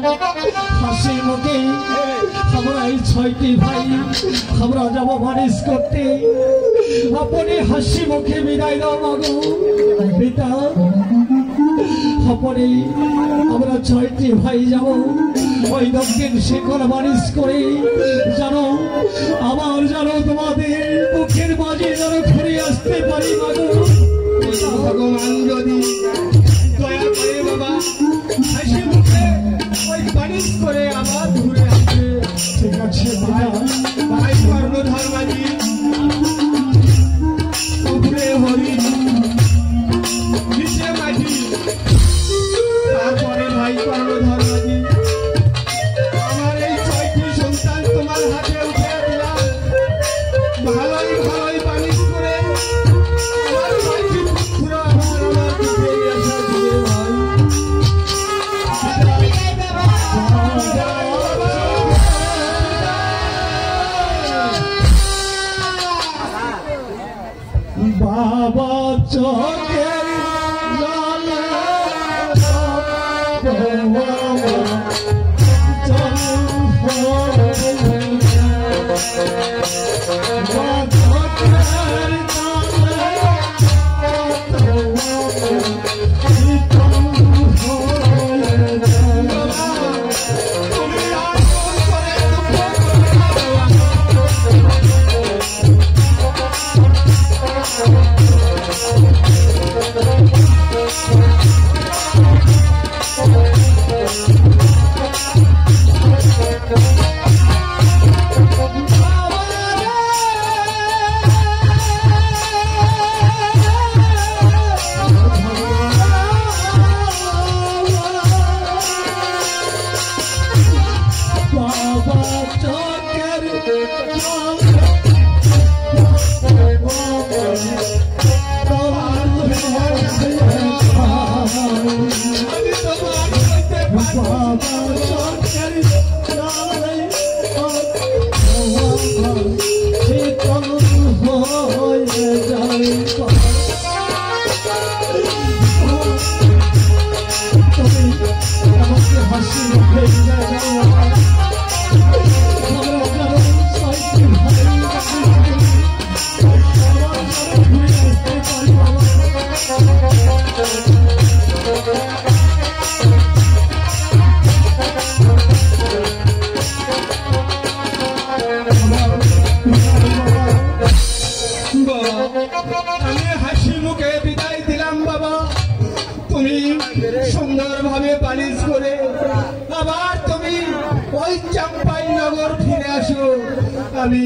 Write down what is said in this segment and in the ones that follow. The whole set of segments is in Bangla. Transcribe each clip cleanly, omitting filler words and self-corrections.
হাসি মুখে আমরা এই 6টি ভাই আমরা যাব বারিশ করতে। আপনি হাসি মুখে বিদায় দাও মাগো পিতা। আপনি আমরা 6টি ভাই যাব ওই দক্ষিণ শিখর বারিশ করে। জানো আমার জানো তোমাদের মুখের মাঝে যেন ঘুরে আসতে পারি মাগো। ভগবান যদি দয়া করে বাবা হাসি মুখে ওই বারিশ করে আবার ঘুরে আসবে। ঠিক আছে ভাই ভাই কর্ণধর মাঝি উপরে হরি নিচে মাঝি তারপরে ভাই কর্ণধর মাঝি আমার এই 6টি সন্তান তোমার হাতে উঠে দিলাম। ভালোই ভালোই বারিশ করে আমার 6টি পুত্র আমার দিকে এসে দিবে ভাই। বাবা চোখের জলে আমি হাসি মুখে বিদায় দিলাম বাবা। তুমি সুন্দর ভাবে বারিশ করে আবার তুমি ওই চাম্পাই নগর ফিরে আসো। আমি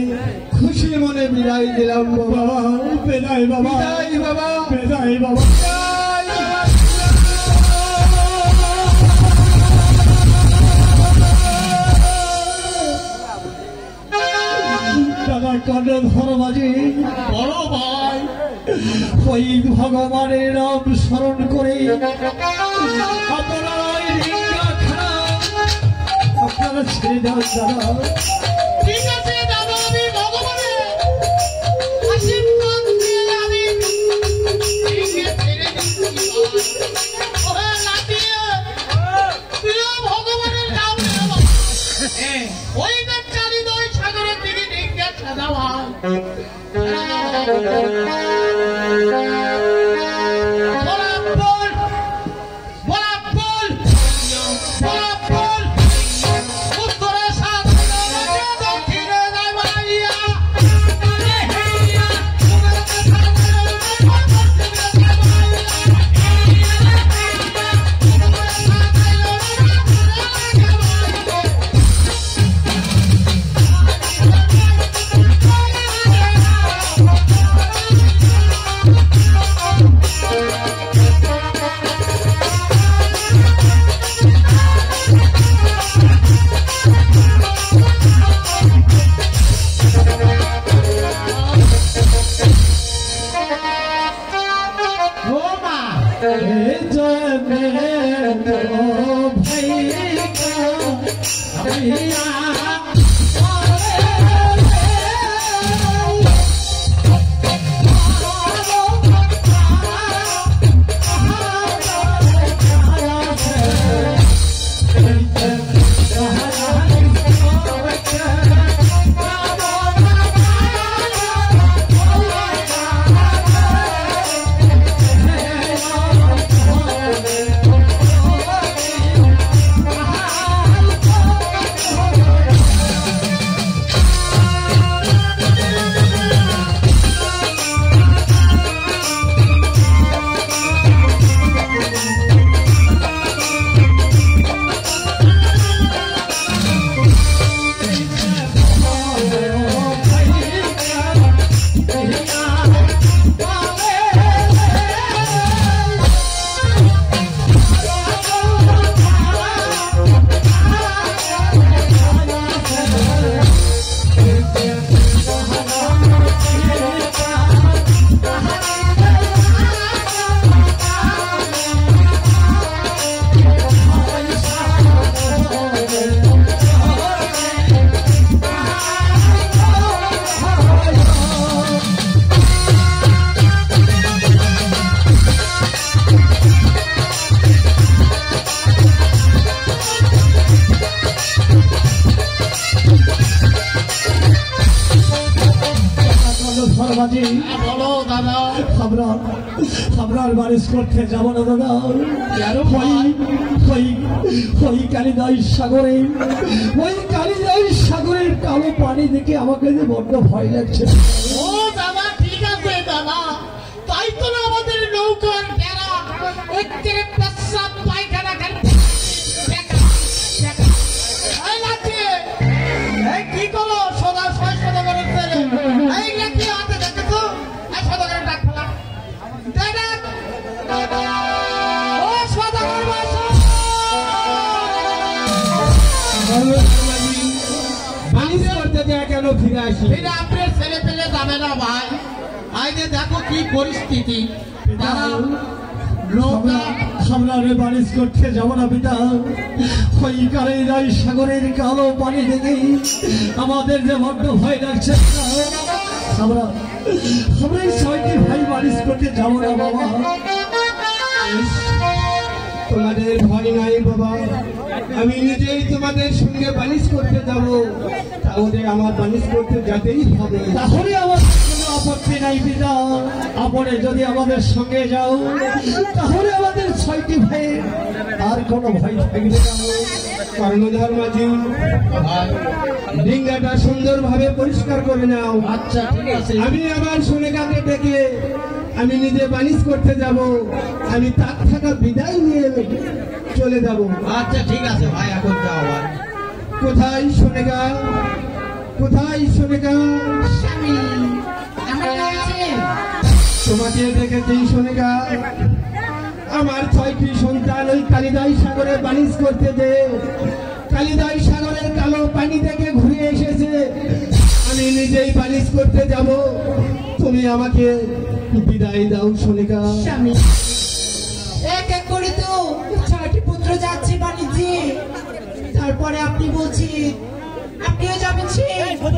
খুশি মনে বিদায় দিলাম বাবা। বিদায় বাবা, বিদায় বাবা, বিদায় বাবা। দাদা কর্ণধর মাঝি বড় ভাই ওই ভগবানের নাম স্মরণ করে আপনারা ছেড়ে দেওয়া দাদা। ঠিক আছে দাদা, আমি ভগবানের আশীর্বাদ দিয়ে আমি ছেড়ে দিচ্ছি। ওরে লাঠিয়ে তুইও ভগবানের নাম নেওয়া ওই চালি দই সাগরের দিকে ডিঙ্গা সাদা ভাই। আমরা আর বারিশ করতে যাবো না দাদা। ওই কালিদাস সাগরের কালো পানি দেখে আমাকে যে বড্ড ভয় লাগছে। ও দাদা ঠিক আছে দাদা, তাই তো আমাদের নৌকার ঘেরা ওইতে পেশাব পায়খানা কি করো সদা সদাগরের ছেলে এই নাকি হাতে দেখে তো সদাগরের ডাক ফেলা ও সদাগর বালিশ করতে দেয়া কেন ফিরে আসি? এটা আপনার ছেলে পেলে যাবে না ভাই। আইনে দেখো কি পরিস্থিতি। আমরা বারিশ করতে যাবো না পিতা। ওই কালিদাস সাগরের কালো পানি দেখে আমাদের যে বড্ড ভয় লাগছে। আমরা এই 6টি ভাই বারিশ করতে যাবো না বাবা। তোমাদের ভয় নাই বাবা, আমি নিজেই তোমাদের সঙ্গে বালিশ করতে যাব। তাহলে আমার বালিশ করতে যেতেই হবে। তাহলে আমার কোনো আপত্তি নাই পিতা। আপনি যদি আমাদের সঙ্গে যাও তাহলে আমাদের 6টি ভাই আর কোনো ভয় থাকবে না। কর্ণধার মাঝি ডিঙ্গাটা সুন্দরভাবে পরিষ্কার করে নাও। আচ্ছা ঠিক আছে। আমি আমার সোনেকাকে ডেকে আমি নিজে বালিশ করতে যাব। আমি তার থাকা বিদায় নিয়ে চলে যাব। আচ্ছা ঠিক আছে ভাই, এখন যাও। কোথায় সোনেকা? কোথায় সোনেকা? স্বামী আমার কাছে তোমাকে দেখেছি সোনেকা। আমার 6টি সন্তান ওই কালিদাস সাগরে বালিশ করতে যে কালিদাস সাগরের কালো পানি থেকে ঘুরে এসেছে। আমি নিজেই বালিশ করতে যাব। তুমি আমাকে বিদায় দাও সোনিকা। স্বামী এক এক করে তো 6টি পুত্র যাচ্ছে বাণিজ্যে, তারপরে আপনি বলছেন আপনিও যাবেন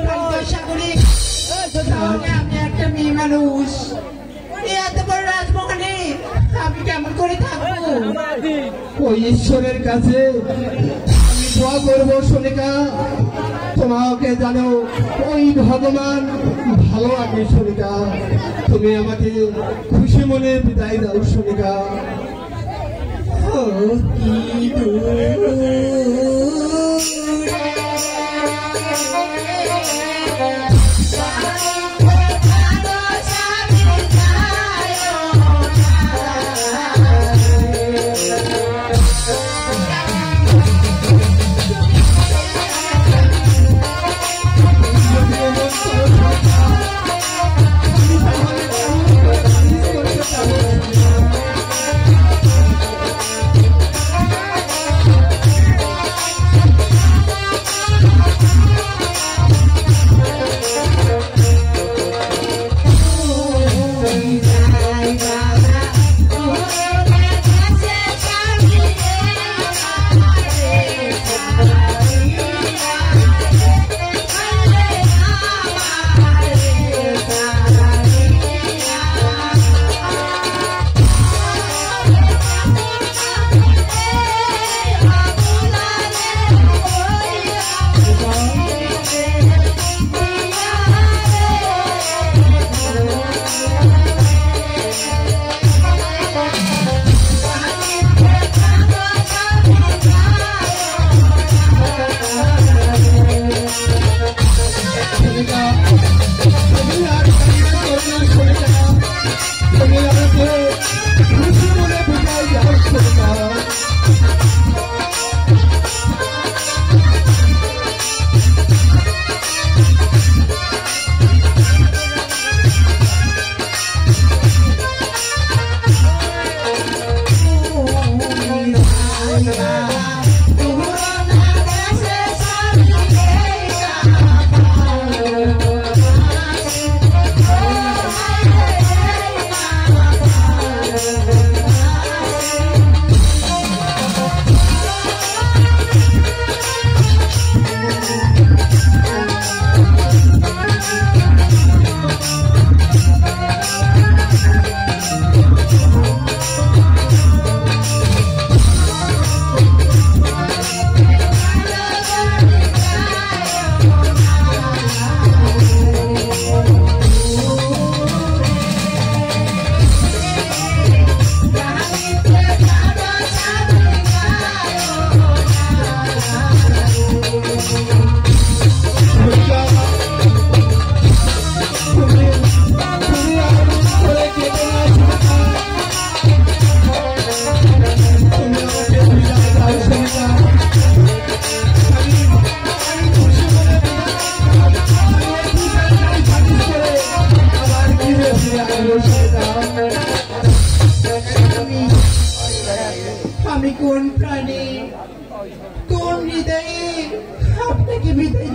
কালিদাস সাগরে। তাহলে আমি একটা মেয়ে মানুষ, এত বড় রাজমহলে আমি কেমন করে থাকবো? ওই ঈশ্বরের কাছে আমি দোয়া করবো সোনিকা, তোমাকে জানো ওই ভগবান ভালো আগে সোনিকা। তুমি আমাকে খুশি মনে বিদায় দাও সোনিকা।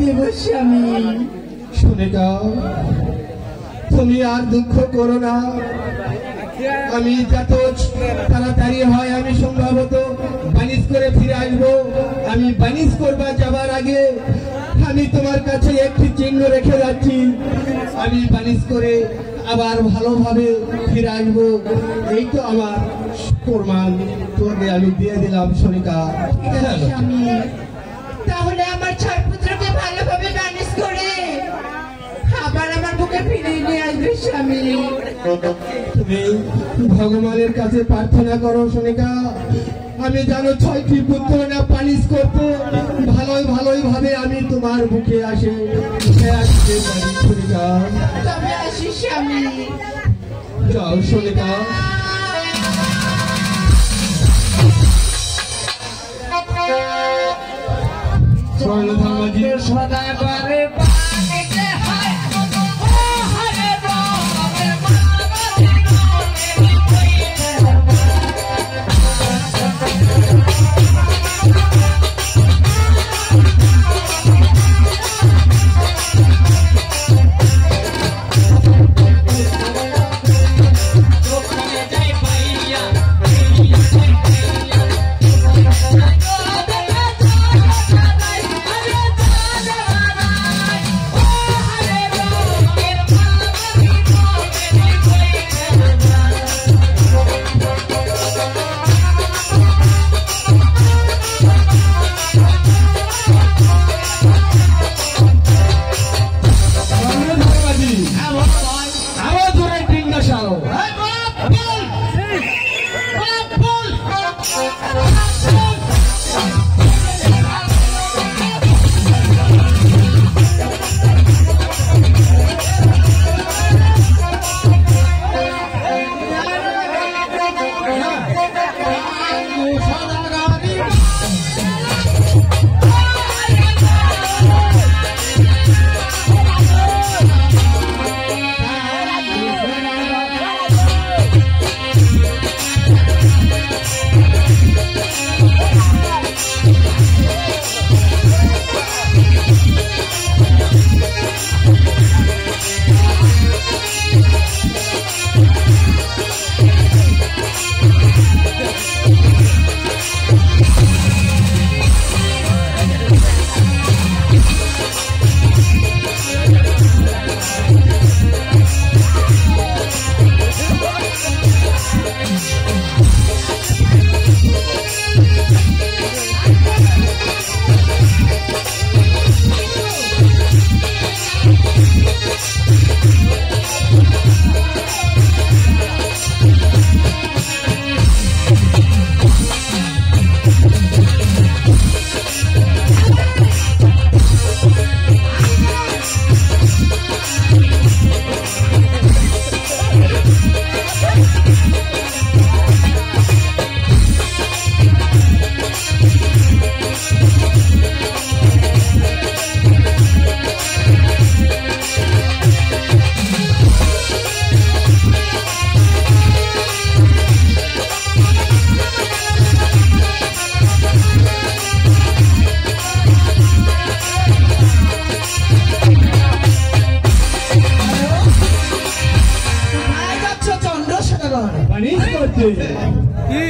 দেব স্বামী। সোনিকা, তুমি আর দুঃখ করো না। আমি যত তাড়াতাড়ি হয় আমি সম্ভবত বানিজ করে ফিরে আসবো। আমি বানিজ করবার যাবার আগে আমি তোমার কাছে একটি চিহ্ন রেখে যাচ্ছি। আমি বানিজ করে আবার ভালোভাবে ফিরে আসবো। এই তো আমার প্রমাণ তোমাকে আমি দিয়ে দিলাম সোনিকা। স্বামী, তাহলে আমার ছয় পুত্রকে ভালোভাবে ম্যানেজ করে আবার আমার বুকে ফিরিয়ে নিয়ে আসবে স্বামী। তুমি ভগবানের কাছে প্রার্থনা করো সোনিকা। আমি জানো 6টি পুত্র না পালিশ করতে ভালোই ভাবে আমি তোমার বুকে আসতে পারি সোনিকা। তবে আসি স্বামী। যাও সোনিকা। ধর্মজি সদাগরে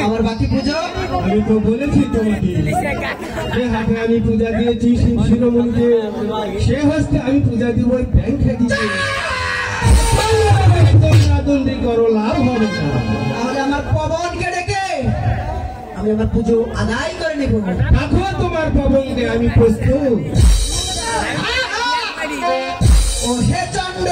আমার বাকি পুজো আমি তো বলেছি তোমাকে যে হাতে আমি পূজা দিয়েছি শিব শিরোমণিকে সে হস্তে আমি পূজা দিব ওই ব্যাংক দিকে করো লাভ হবে না। তাহলে আমার পবনকে ডেকে আমি আমার পুজো আদায় করে নেব। রাখো তোমার পবনকে, আমি প্রস্তুত। ও হে চন্দ্র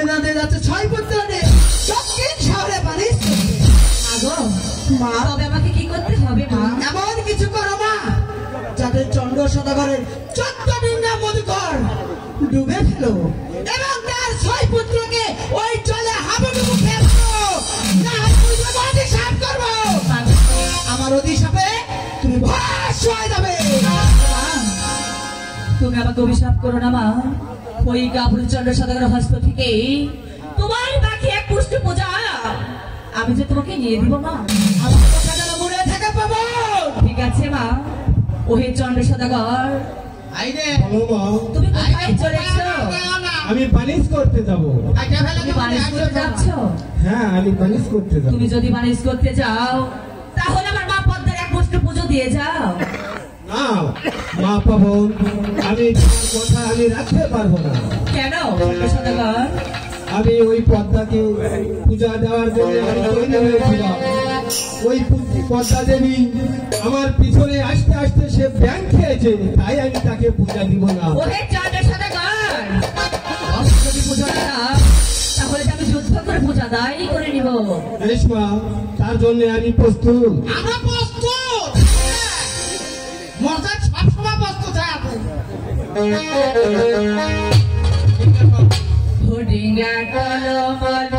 বেদান্তে যাচ্ছে 6 পুত্র নিয়ে দক্ষিণ শহরে পালিশ করতে। আগো মা, তবে আমাকে কি করতে হবে মা? এমন কিছু করো মা যাতে চন্দ্র সদাগরের 14 দিন না মধুকর ডুবে ফেলো এবং তার 6 পুত্রকে ওই জলে হাবুডুবু ফেলবো, না তুই বাড়ি সাফ করবো। আমার অভিশাপে তুমি ভস্ম হয়ে যাবে। তুমি আমাকে অভিশাপ করো না মা। ওই গাভরু চন্দ্র সদাগরের হস্ত থেকে তোমার বাকি এক পুষ্ট পূজা আমি যে তোমাকে নিয়ে দিব মা। আমার কথা যেন মনে থাকে পাবো। ঠিক আছে মা। ওহে চন্দ্র সদাগর, বলো মা, তুমি কোথায় চলেছো? আমি বানিশ করতে যাব। তুমি বানিশ করতে যাচ্ছ? হ্যাঁ, আমি বানিশ করতে যাব। তুমি যদি বানিশ করতে যাও তাহলে আমার মা পদ্মার এক পুষ্ট পুজো দিয়ে যাও। না মা পাবন, আমি তোমার কথা আমি রাখতে পারবো না। কেন চন্দ্র সদাগর? আমি ওই পদ্মাকে পূজা দেওয়ার জন্য আমি তৈরি হয়েছিলাম। ওই পদ্মা দেবী আমার পিছনে আসতে আসতে সে ব্যাং খেয়েছে, তাই আমি তাকে পূজা দিব না। ওহে চন্দ্র সদাগর, আমি যদি পূজা না দাও তাহলে যে আমি যুদ্ধ করে পূজা দায়ী করে নিব। বেশ মা, তার জন্য আমি প্রস্তুত। আমরা প্রস্তুত, মজা সবসময় প্রস্তুত হয়ে আছে। হোডিঙ্গা কলমল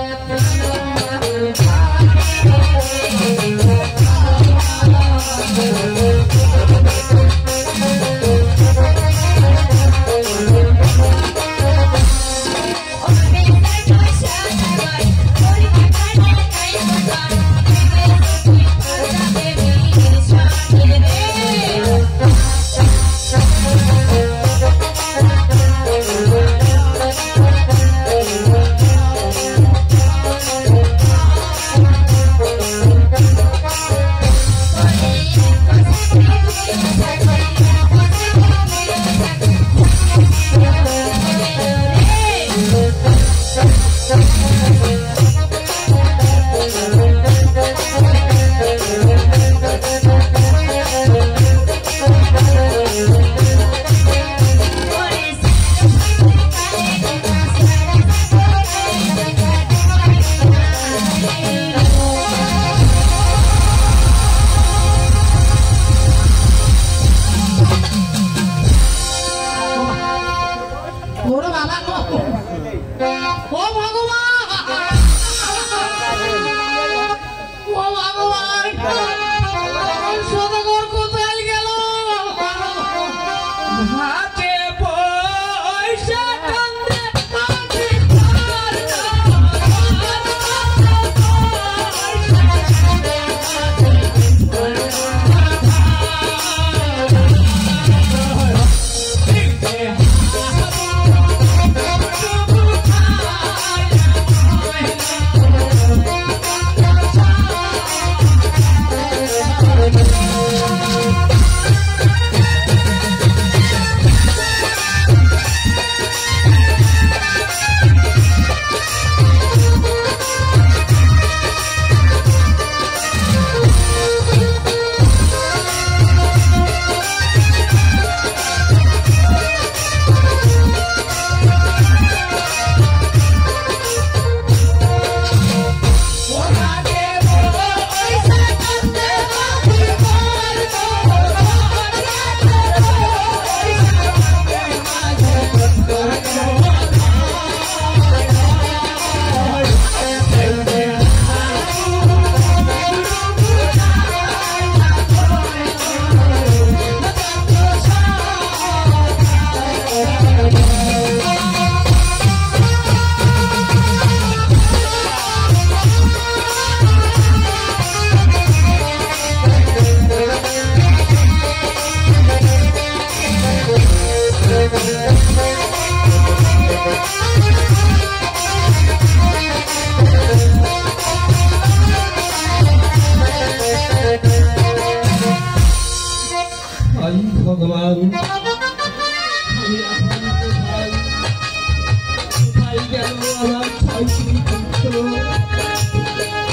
ভগবান,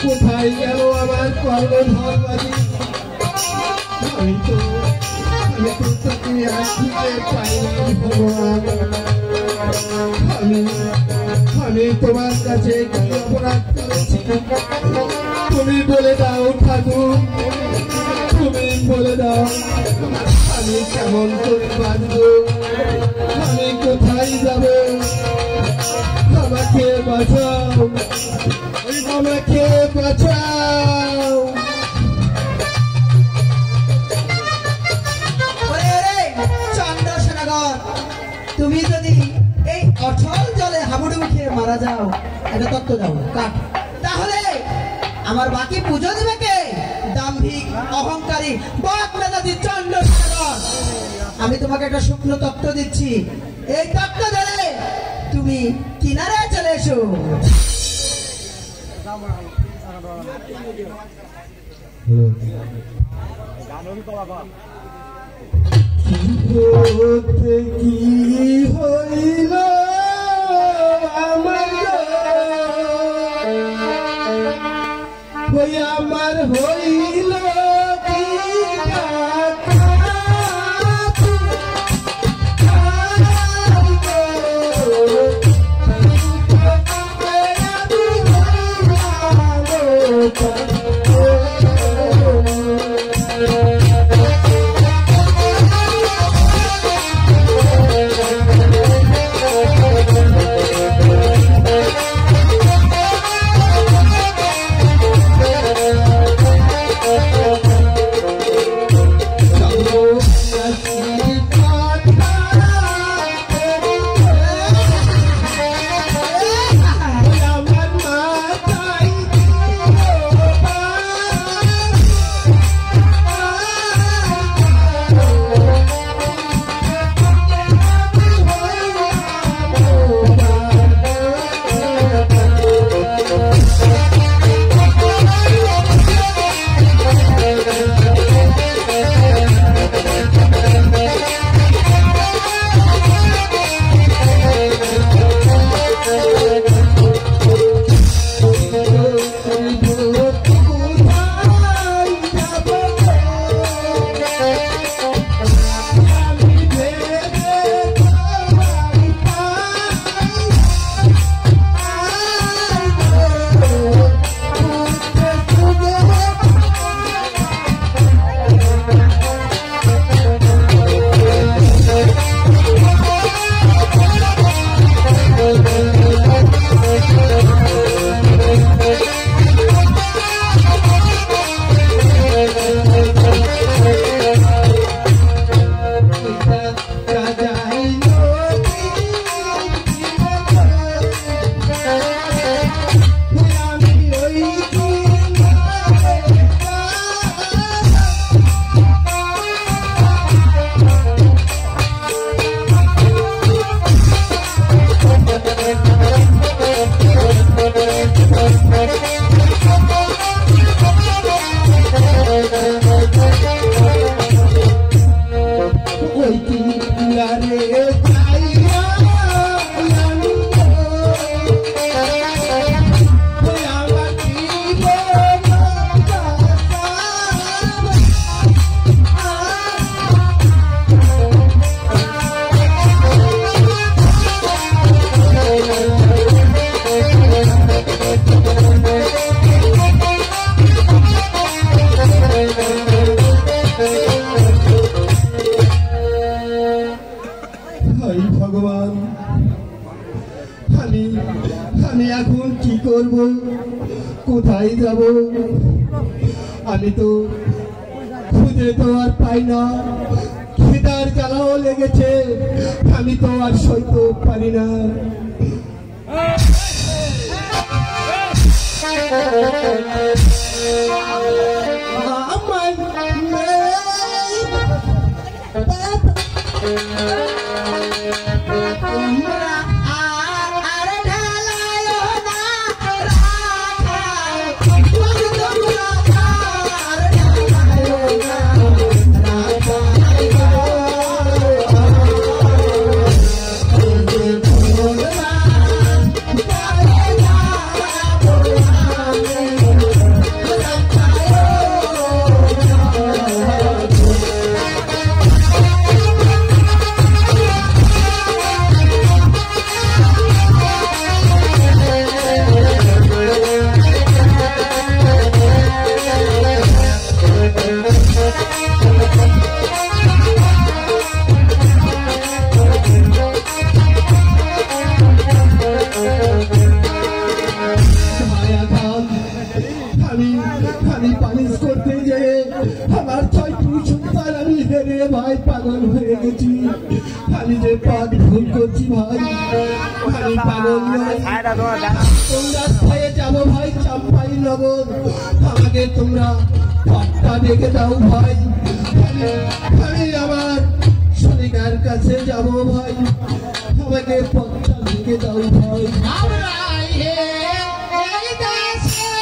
কোথায় গেল আমার কর্মধর্মাদি? আমি তো তাকে আর খুঁজে পাইনি ভগবান। আমি তোমার কাছে কি অপরাধ করেছি তুমি বলে দাও ঠাকুর, তুমি বলে দাও। আমি কেমন করে বাঁচব, আমি কোথায় যাব? আমাকে বাঁচাও, আমাকে বাঁচাও। চন্দ্রশেখর, তুমি যদি এই অচল জলে হাবুডুবু খেয়ে মারা যাও, এটা তত্ত্ব যাও তাহলে আমার বাকি পুজো দেবে কে? দাম্ভিক অহংকারী বক মেজাজি চন্দ্রশেখর, আমি তোমাকে একটা শুকনো তত্ত্ব দিচ্ছি, এই তত্ত্ব ধরে তুমি কিনারায় চলে এসো। কি হইল আমার হইল কি আমি এখন কি করব, কোথায় যাব? আমি তো খুঁজে তো আর পাই না, খিদার জ্বালাও লেগেছে, আমি তো আর সইতে পারি না। আমি পালিশ করতে যেয়ে আমার 6টি সন্তান আমি হেরে ভাই পাগল হয়ে গেছি। আমি যে পথ ভুল করছি ভাই, আমি পাগল নই। কোন রাস্তায় যাবো ভাই? চাম্পাই নগর। আমাকে তোমরা পথটা দেখে দাও ভাই। আমি আমার সনিকার কাছে যাবো ভাই, আমাকে পথটা দেখে দাও ভাই। আমরা এই দেশে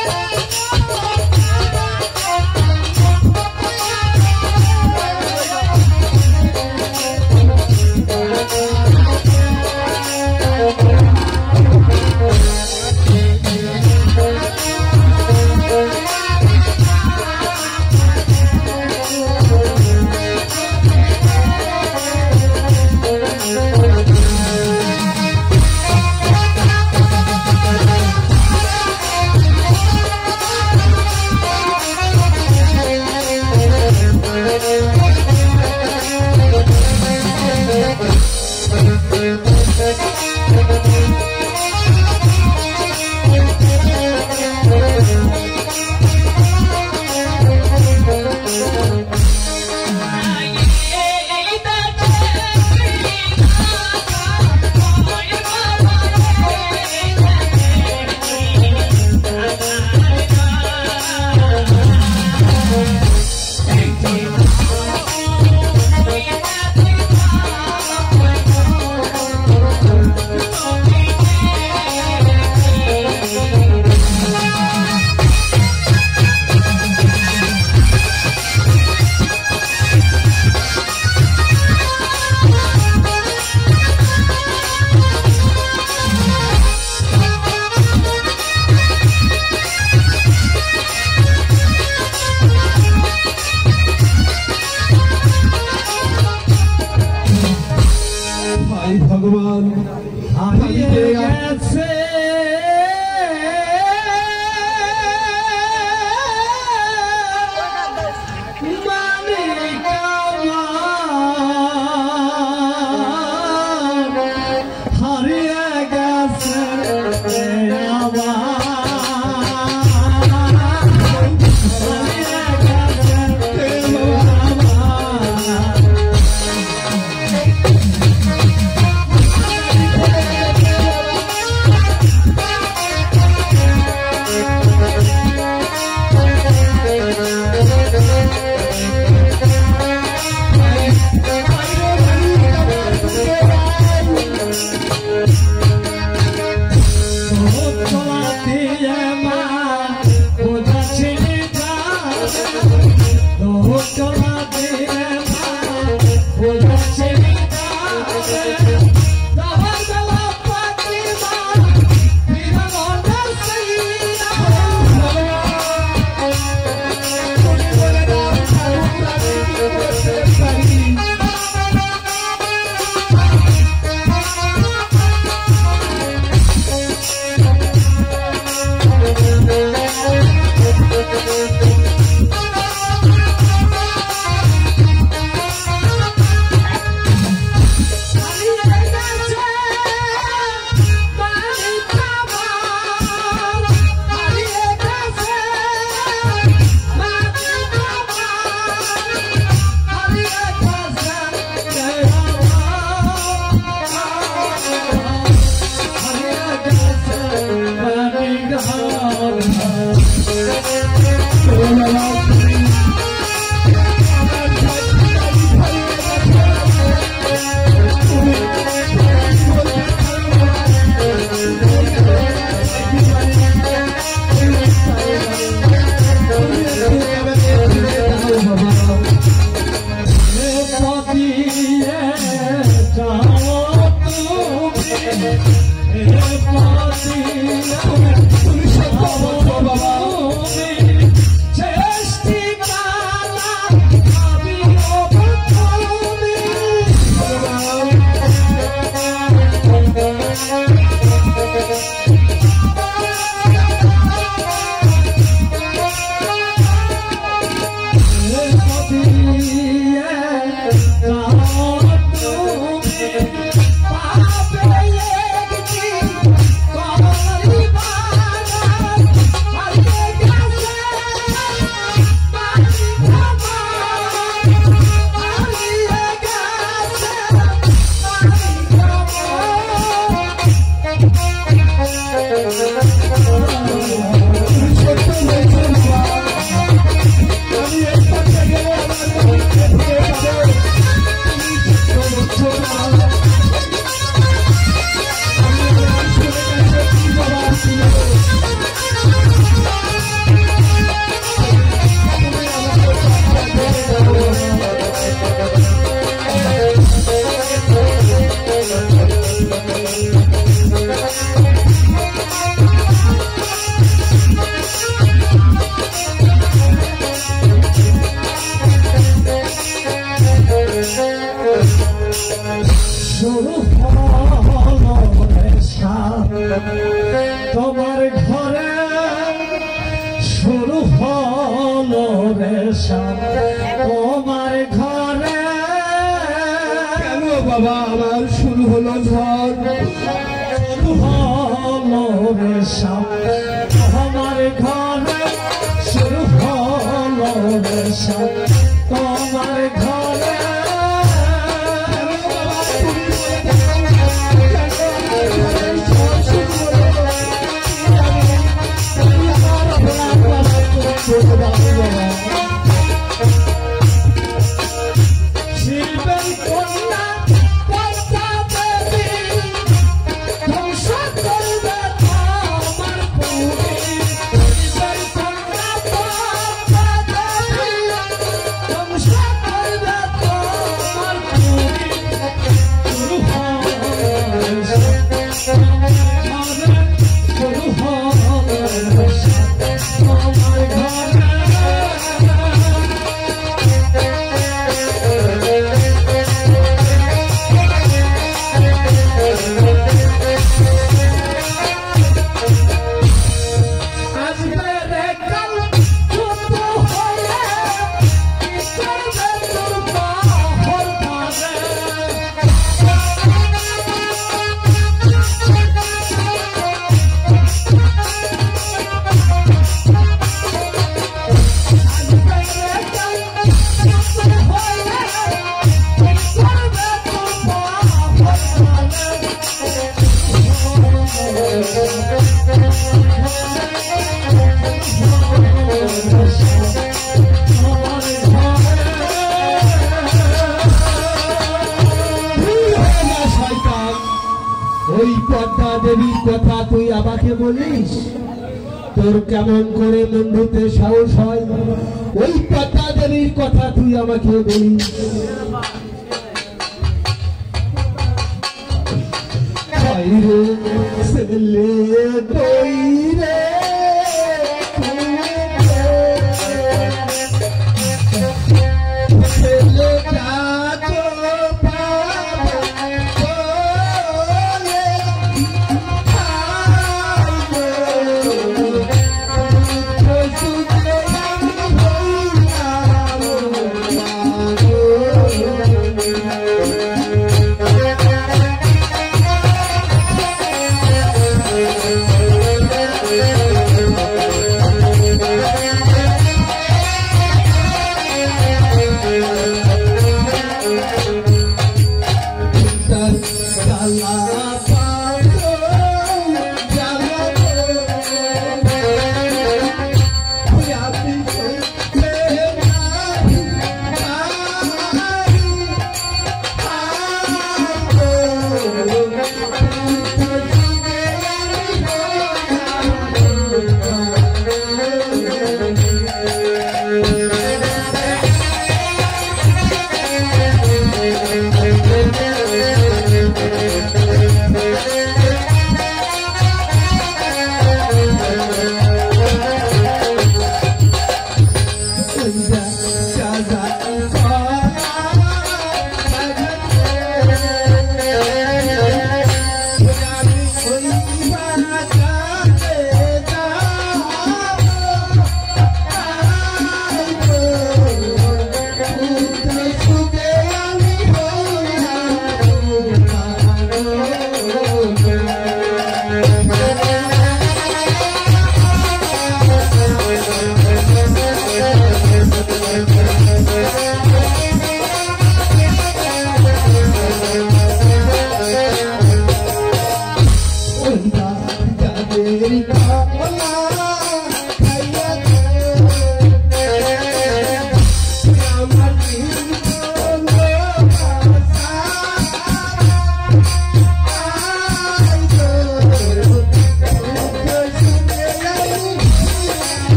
তোমার ঘরে শুরু হলো রে তোমার ঘরে কেন বাবা আমার শুরু হলো ঝড়? শুরু হলো রে তোমার ঘরে শুরু হলো রে তোমার ঘরে শিল্পের কন্যা পদ্মা দেবী ধ্বংস করবে তোমার পুরী। শিল্পের কন্যা পদ্মা দেবী ধ্বংস করবে তোমার পুরী। শুরু হবে শুরু হবে তোমার ঘরে ওই পদ্মা দেবীর কথা তুই আমাকে বলিস? তোর কেমন করে বন্ধুতে সাহস হয় ওই পদ্মা দেবীর কথা তুই আমাকে বলিস? ছেলে দইরে Thank you.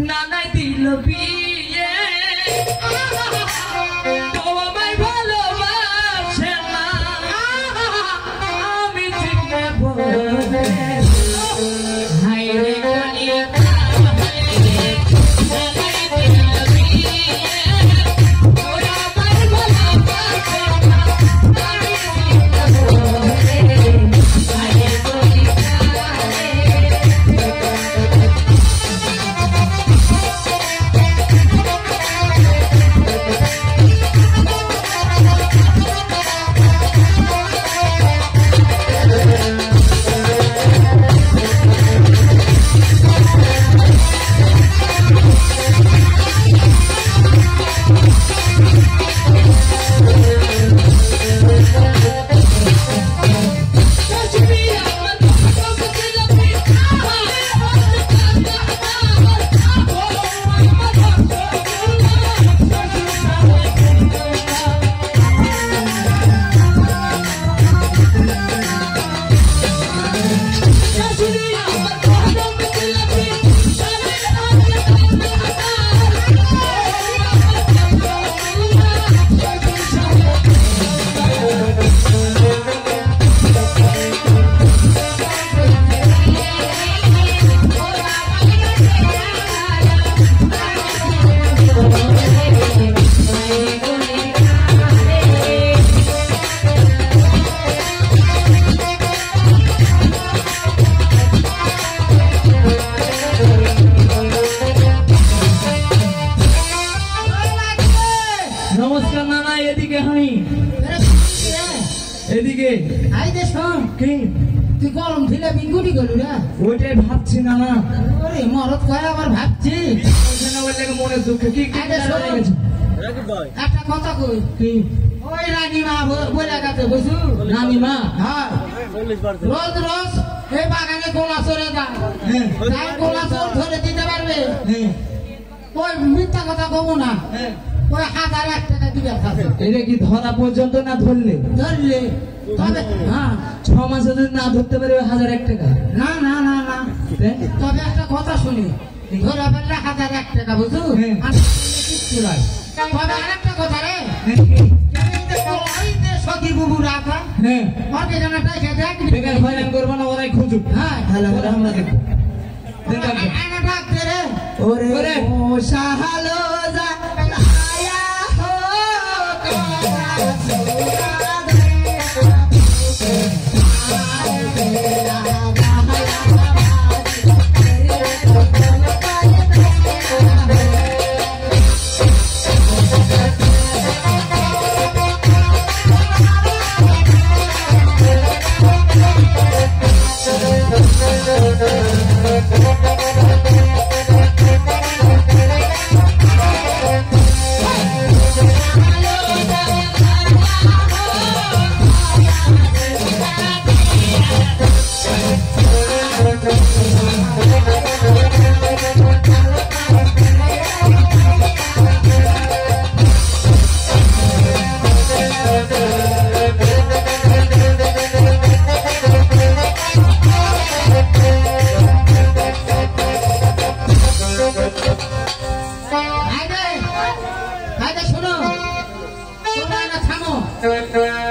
নানাই দিল দিল বিয়ে ও আমায় ভালোবাসে না আমি ঠিক না বলে হায় রে কলিয়া এদিকে আইতে শোন কি তুই গরম ঢিলে বিঙ্গুটি গেলু রে ওইটাই ভাবছি না না ওরে মরদ কয় আবার ভাবছি মনে দুঃখ কি আইতে শোন একটা কথা কই কি ওই রানীমা বলে গেছে বুঝু নানিমা হ্যাঁ রোজ রোজ এই বাগানে গোলা চড়ে যায় তাই গোলা চোর ধরে দিতে পারবে ওই মিথ্যা কথা কব না ওই 1001 টাকা দিবে থাকে এটা কি ধরা পর্যন্ত না ধরলে ধরলে তবে হ্যাঁ 6 মাসে যদি না ধরতে পারে 1001 টাকা না না না না তবে একটা কথা শুনি ধরা ফেললে 1001 টাকা বুঝু আর কিচ্ছু নাই তবে আরেকটা কথা রে সখী বুবু রাখা হ্যাঁ ওকে জানাটা দেখ বেকার হয়রান করবো না ওরাই খুঁজুক হ্যাঁ তাহলে আমরা দেখবো আনা ডাকতে রে ওরে ও সাহালো যা আয়া হো Bye.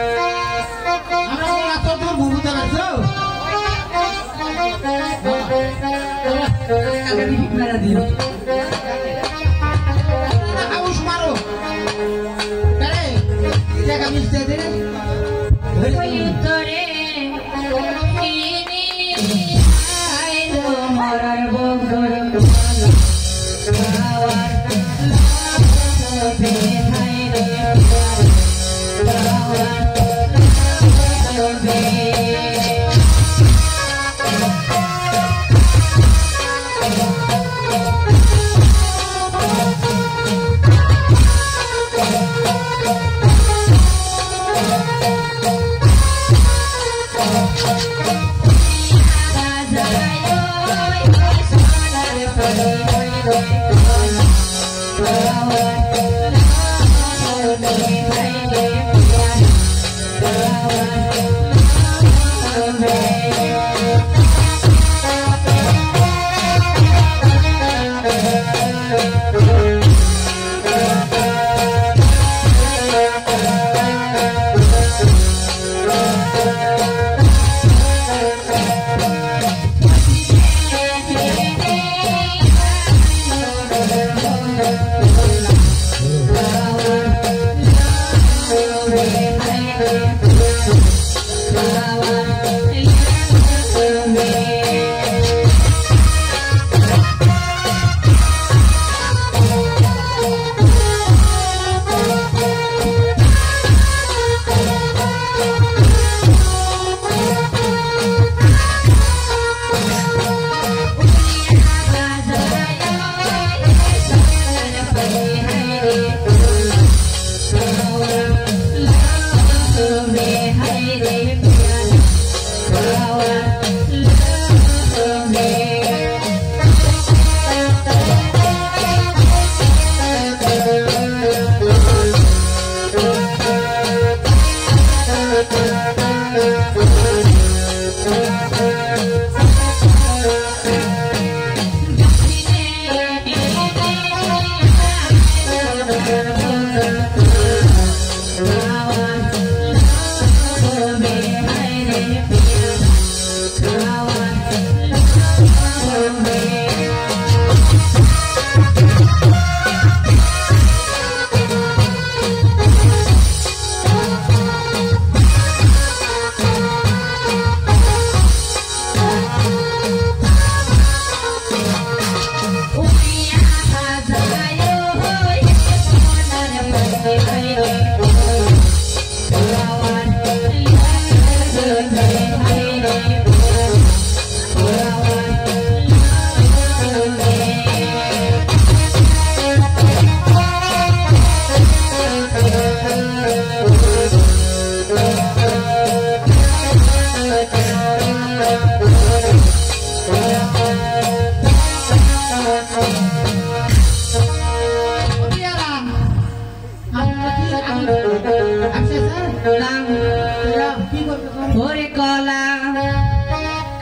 কি করবে ওরে কলা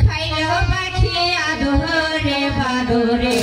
খাইল পাখি আদরে বাদরে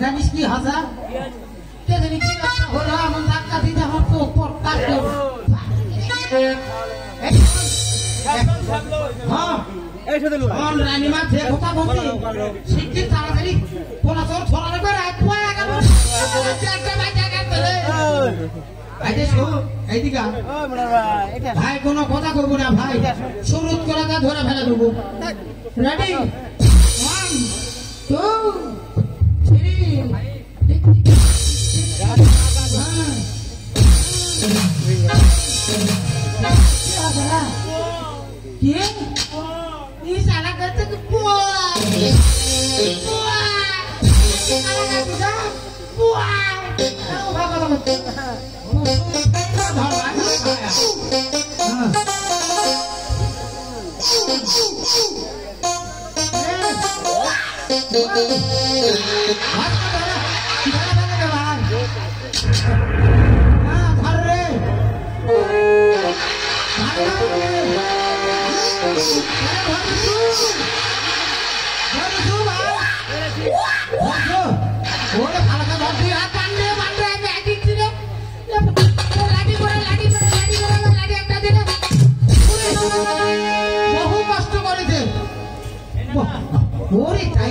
জানিস কি হাসা হলো এমন ধাক্কা দিতে আমার চোখ পড়তাস রানিমা যে কথা বলছি শিগগির তাড়াতাড়ি পোলাচর ছড়ানো করে ভাই কোনো কথা করবো না ভাই শুরু করে ধরে ফেলে দেবো রেডি 1 2 বহু কষ্ট করেছে ওরে তাই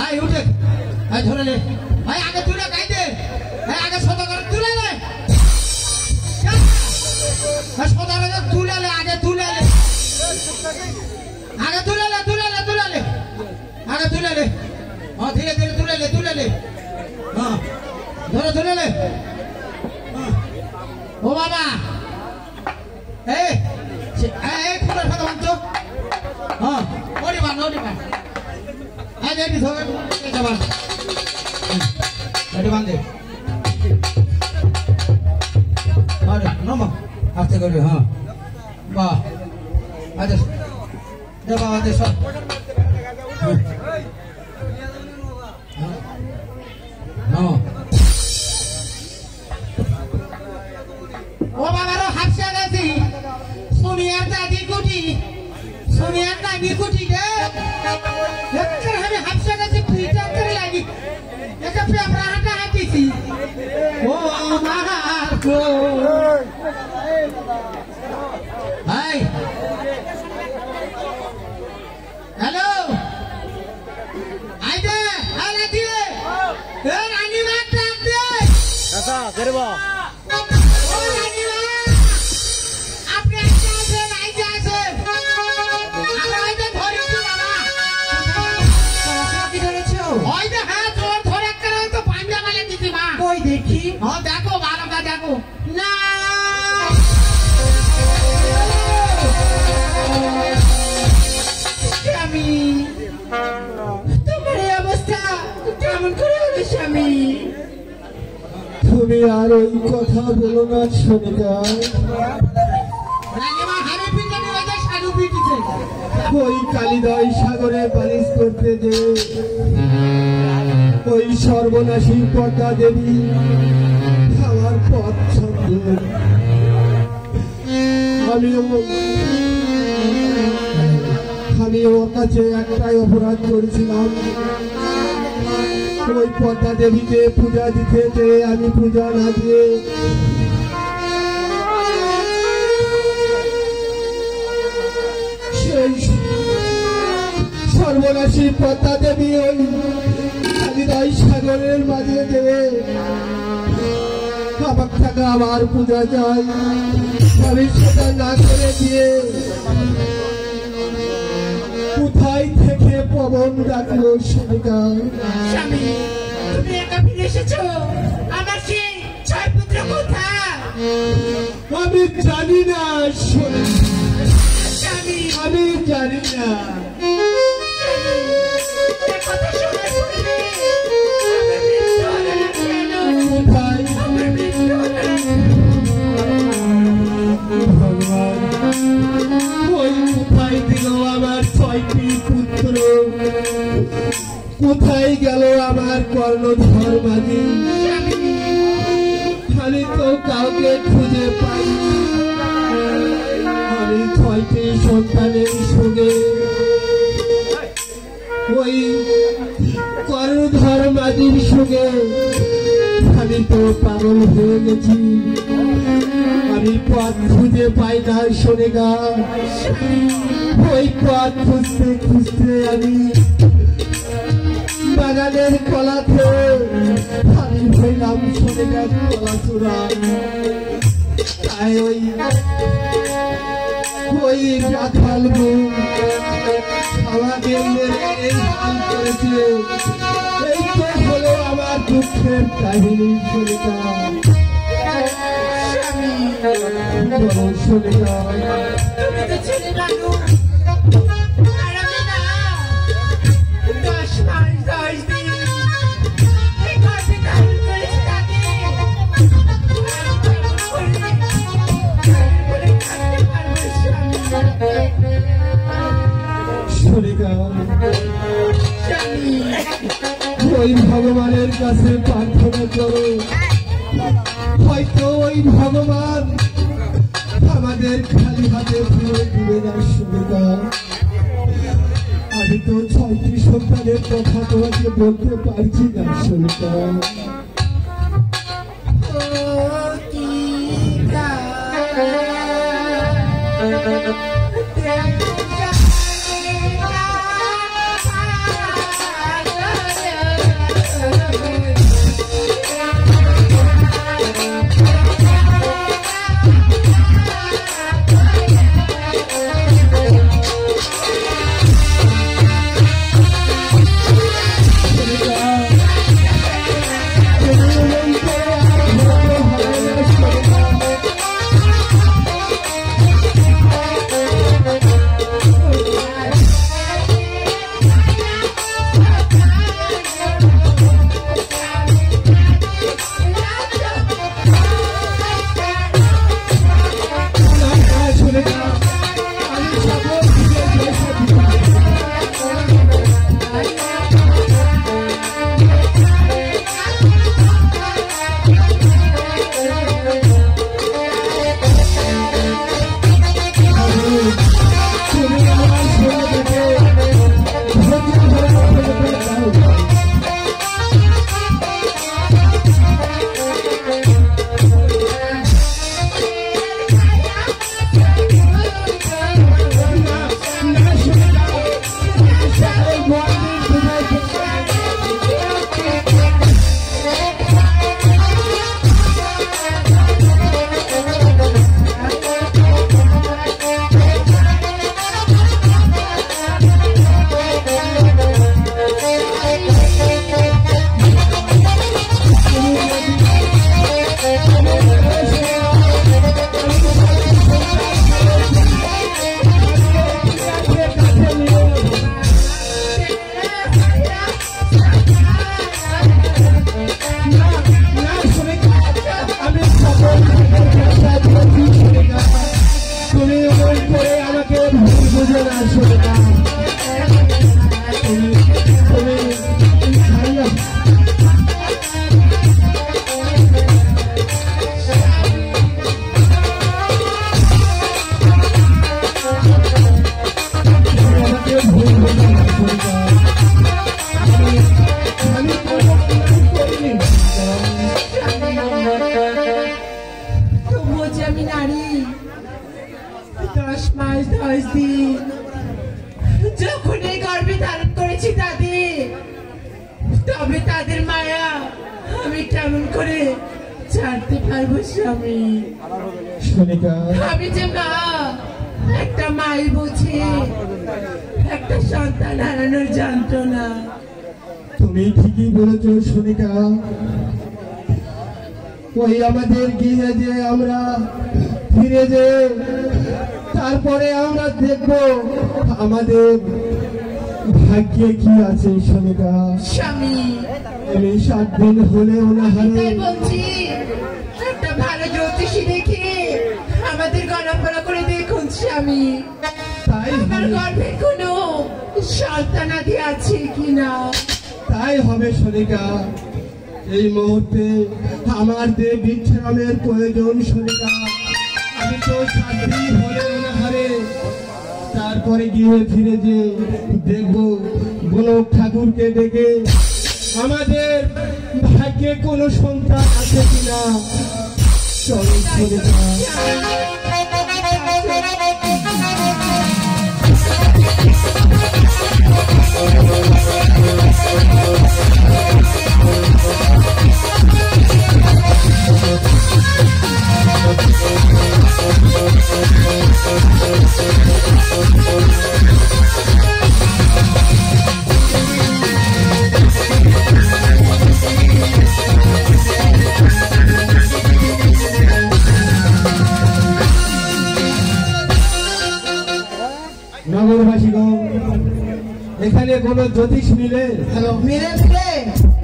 ভাই উঠে ভাই ধরে নে ভাই আগে তুলে গাই দে ভাই আগে সোজা করে তুলে নে ভাই সোজা করে তুলে নে আগে তুলে নে আগে তুলে নে আগে তুলে নে হ্যাঁ ধীরে ধীরে তুলে নে হ্যাঁ ধরে তুলে নে ও বাবা এই ফুলের ফাঁকা বাঁধছো হ্যাঁ ওটি বান আগে এটি ধরে এটা বান এটি বাঁধে আরে নমা আস্তে করবি হ্যাঁ বাহ আচ্ছা দে বাবা দে সব ও বাবারও হাসছে গেছি সোনিয়ার দাদি কুটি রে এক্কার আমি হাসছে গেছি পিটা করে লাগি এটা প্রেম রাহাটা হাঁটিছি ও মা গো হাই হ্যালো আইদে আলে দিয়ে এ রানী মা ডাক দে আচ্ছা করব দেখি দেখো ভালোটা দেখো না স্বামী তোমার এই অবস্থা কেমন করে হলো স্বামী তুমি আর ওই কথা বলো না সোনিকা রানীমা হাড়ি পিটে নিয়ে সাধু পিটিছে ওই কালিদয় সাগরে বালিশ করতে যে ওই সর্বনাশী পদ্মা দেবী আমার পথ ছন্দে আমি ওর কাছে একটাই অপরাধ করেছিলাম ওই পদ্মা দেবীকে পূজা দিতে যে আমি পূজা না দিয়ে সেই সর্বনাশী পদ্মা দেবী ওই কালিদাই সাগরের মাঝে দেবে আমার টাকা আমার পূজা চাই আমি সেটা না করে দিয়ে কোথায় থেকে পবন ডাকলো সোনিকা স্বামী তুমি একা ফিরে এসেছো আমার সেই ছয় পুত্র কোথায় আমি জানি না স্বামী আমি জানি না কথা শুনে শুনবে আমার মৃত্যু হলো না কেন কোথায় আমার মৃত্যু হলো না ভগবান ওই কোথায় দিল আমার ছয়টি পুত্র কোথায় গেল আমার কর্ণধর মাঝি আমি তো কাউকে খুঁজে পাই আমি ছয়টি সন্তানের সঙ্গে ওই কর্ণধর মাঝির সঙ্গে আমি তো পাগল হয়ে গেছি আমি পথ খুঁজে পাই না সোনিকা ওই পথ খুঁজতে খুঁজতে আমি বাগানের কলাতে আমি হইলাম সোনিকা কলা চূড়া তাই ওই রাখাল আমাকে এই হাল করেছে এই তো হলো আমার দুঃখের কাহিনী সোনিকা সোনিকা তুমি তো ছেলে মানুষ আর আমি না 10 মাস 10 দিন এই গর্ভে ধারণ করেছি তাকে সোনিকা ওই ভগবানের কাছে প্রার্থনা করো হয়তো ওই ভগবান আমাদের খালি হাতে ফিরে দিবে না সোনিকা আমি তো 6টি সন্তানের কথা তোমাকে বলতে পারছি না সোনিকা কেমন করে ছাড়তে পারবো স্বামী? সোনিকা, আমি যে মা, একটা মাই বুঝি একটা সন্তান হারানোর যন্ত্রণা। তুমি ঠিকই বলেছ সোনিকা। ওই আমাদের গৃহে যে আমরা ফিরে যে তারপরে আমরা দেখব আমাদের ভাগ্যে কি আছে সোনিকা। স্বামী, আমি 7 দিন হলে ওনাহারে তাই বলছি একটা ভালো জ্যোতিষী দেখে আমাদের গণনা করে দেখুন স্বামী, তাই আমার হবে, গর্ভে কোনো সন্তানাদি আছে কিনা। তাই হবে সোনিকা। এই মুহূর্তে আমার যে বিশ্রামের প্রয়োজন সোনিকা। আমি তো 7 দিন হলে ওনাহারে তারপরে গিয়ে ফিরে যে দেখব গোলক ঠাকুরকে ডেকে আমাদের ভাগ্যে কোনো সন্তান আছে কিনা। চলো সোনিকা। নগরবাসীগণ, এখানে কোনো জ্যোতিষ মিলে? হ্যালো, মিলে মিলে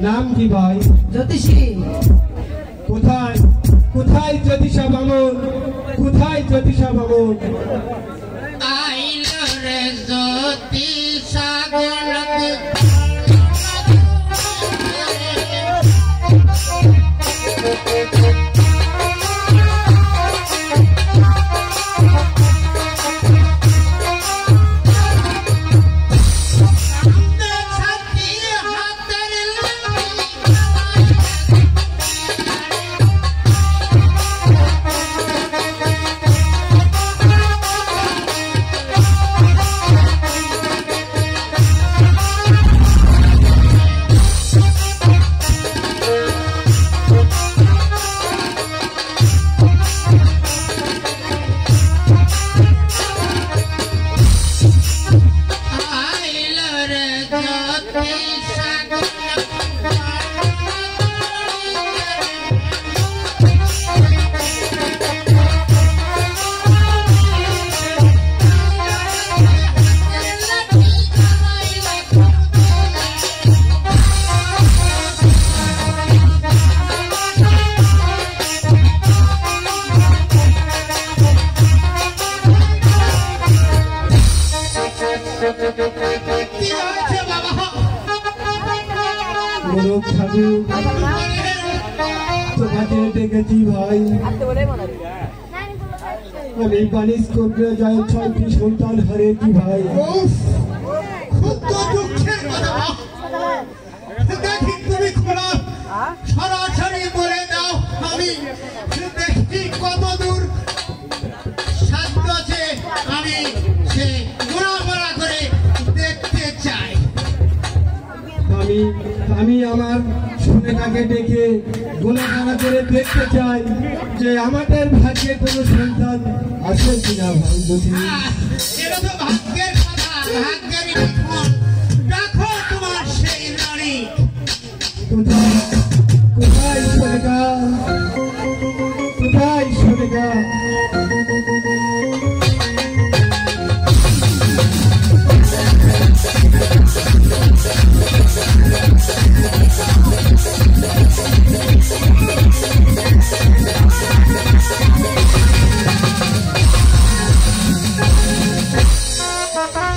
নাম কি ভাই? জ্যোতিষী। কোথায় কোথায় জ্যোতিষা বামন? কোথায় জ্যোতিষা বামন? আইল রে জ্যোতিষা গণক গোলক ঠাকুর, তোমাকে ডেকেছি ভাই। আমি বানিশ করতে যাই 6টি সন্তান হারিয়েছি ভাই। খুব তো দুঃখের কথা। দেখি তুমি খোলা সরাসরি বলে দাও, আমি দেখি কত দূর সাধ্য আছে, আমি সে ঘোরাফেরা করে দেখতে চাই। আমি আমার সোনিকাকে ডেকে গোলাগালা করে দেখতে চাই যে আমাদের ভাগ্যে কোনো সন্তান আছে কিনা ভাই। বুঝি এটা তো ভাগ্যের কথা, ভাগ্যেরই লিখন। দেখো তোমার সেই নারী। কোথায় কোথায় সোনিকা? কোথায় সোনিকা?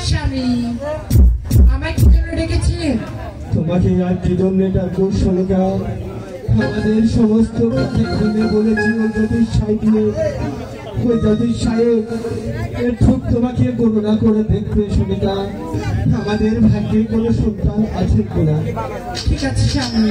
স্বামী, আমায় কি জন্য ডেকেছিলেন? তোমাকে আর কি জন্য ডাকবো সোনিকা? আমাদের সমস্ত কথা খুলে বলেছি ওই জ্যোতিষ সাহেবকে। ওই জ্যোতিষ সাহেব এর ঠুক তোমাকে গণনা করে দেখবে সোনিকা, আমাদের ভাগ্যে কোনো সন্তান আছে কিনা। ঠিক আছে স্বামী।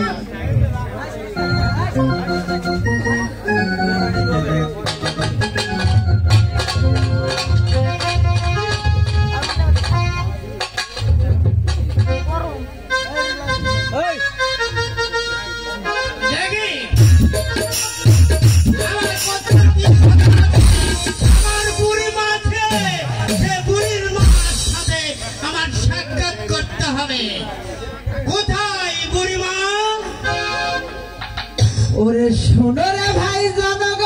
দেখি যেতে হবে। কোথায় বুড়িমা? ওরে শোনো রে ভাই জনগণ,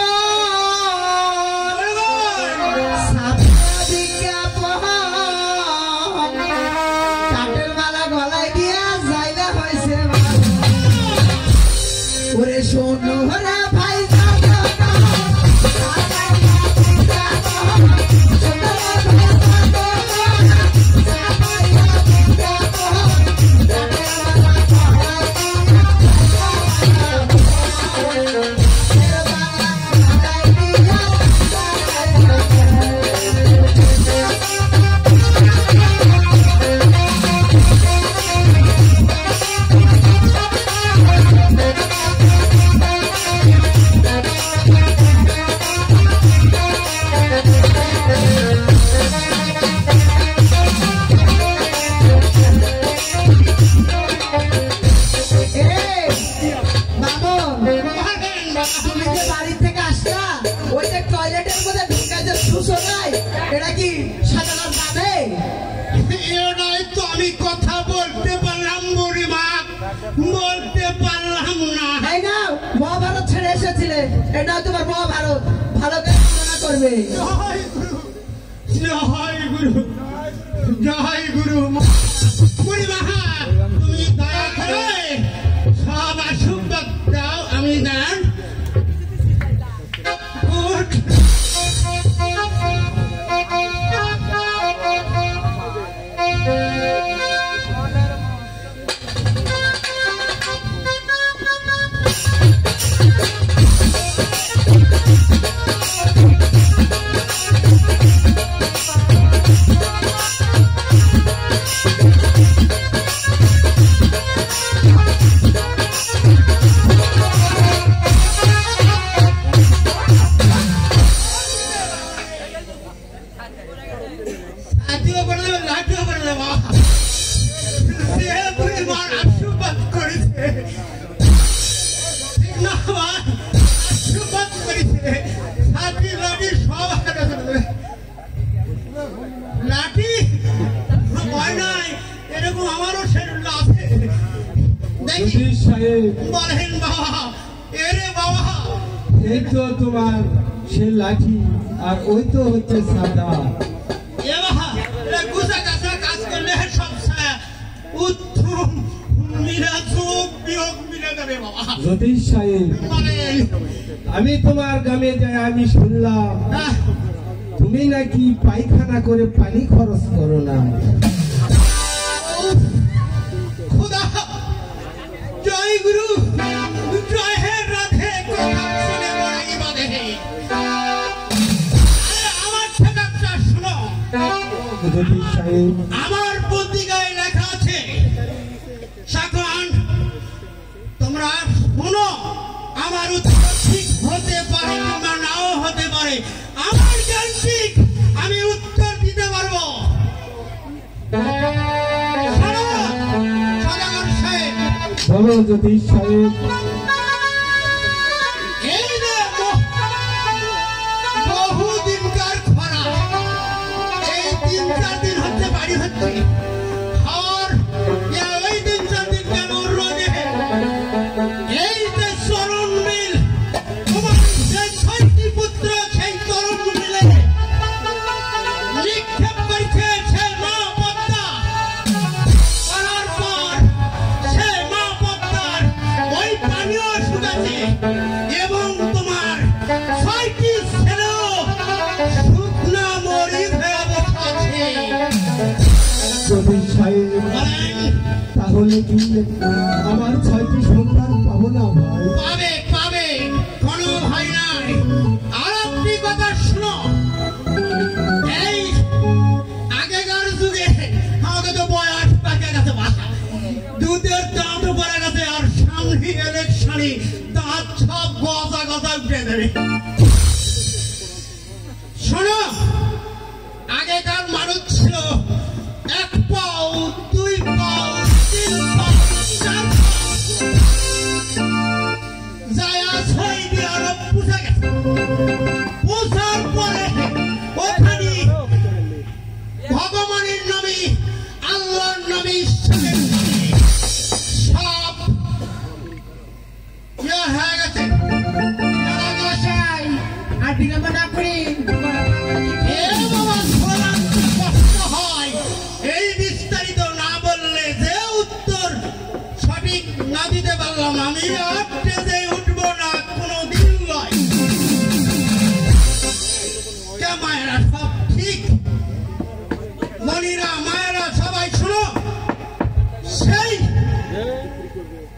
কাঠের মালা গলায় দিয়া যাইলা হয়েছে। ওরে শোনো রে ভাই মহাভারত ছেড়ে এসেছিলে, এটা তোমার মহাভারত, ভালো করে তুলনা করবে। জয় গুরু, জয় গুরু। বুড়িমা তুমি দয়া করে সব আশীর্বাদ দাও, আমি দেন। তোমার সে লাঠি আর ওই তো হচ্ছে সাদা। কাজ করলে সব উত্তম জ্যোতিষ সাহেব, আমি তোমার গ্রামে যাই, আমি শুনলাম তুমি নাকি পায়খানা করে পানি খরচ করো না। জয় গুরু, জয় হে রাধে। আমার ঠেকাটা শুনো। আমার পত্রিকায় লেখা আছে, এখন তোমরা শোনো। আমার উত্তর ঠিক হতে পারে কিংবা নাও হতে পারে, আমার জ্ঞান ঠিক, আমি উত্তর দিতে পারবো। বলো জ্যোতিষ সাহেব। বহুদিনকার খরা, এই 3-4 দিন হচ্ছে বাড়ি হচ্ছে, আর ওই 3-4 দিন কেন রোদে, এই যে চরণ মিল, তোমার যে 6টি পুত্র সেই চরণ মিলে নিক্ষেপ করছে সে মা পদ্মা, করার পর সে মা পদ্মার ওই পানীয় শুকাচ্ছে এবং তোমার 6টি ছেলেও শুকনা মরিচ হয়ে বসে আছে। তাহলে কি আমার 6টি সন্তান পাবো না ভাই? পাবে, পাবে, কোনো ভয় নাই। আর আপনি কথা শুনো, এই আগেকার যুগে আমাকে তো বয়স পাকে গেছে, দুধের দাঁত পড়ে গেছে, আর সামনে ইলেকশনে দাঁত সব গজা গজা উঠে দেবে। শোনো, আগেকার মানুষ ছিল 1 পাও, 2 পাও, 3 পাও, 4 পাও, যায় ছয় দিয়ে আরো পুষে গেছে। পুষার পরে ওখানে ভগবানের নামে, আল্লাহর নামে আমি আর ট্রেনে উঠবো না কোনোদিন নয়। কে মায়েরা সব ঠিক, মনিরা মায়েরা সবাই শুনো, সেই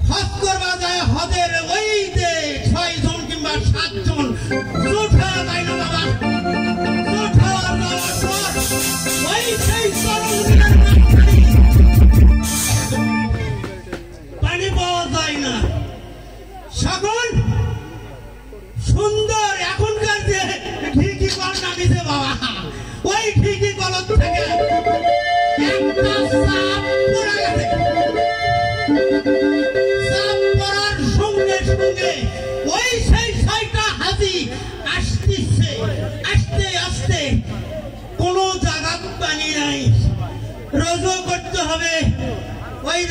হজ করবা যায় হজের ওই যে 6 জন কিংবা 7 জন উঠা যায় না বাবা, উঠা যাওয়ার পর ওই সেই পানি পাওয়া যায় না। সকল সুন্দর এখনকার যে ঠিকই কল নামিছে বাবা, ওই ঠিকই কল থেকে একটা সাপ পড়ে গেছে। সাপ পড়ার সঙ্গে সঙ্গে ওই সেই 6টা হাজি আসতেছে, আস্তে আস্তে কোনো জায়গা পানি নাই, রোজও করতে হবে, ওই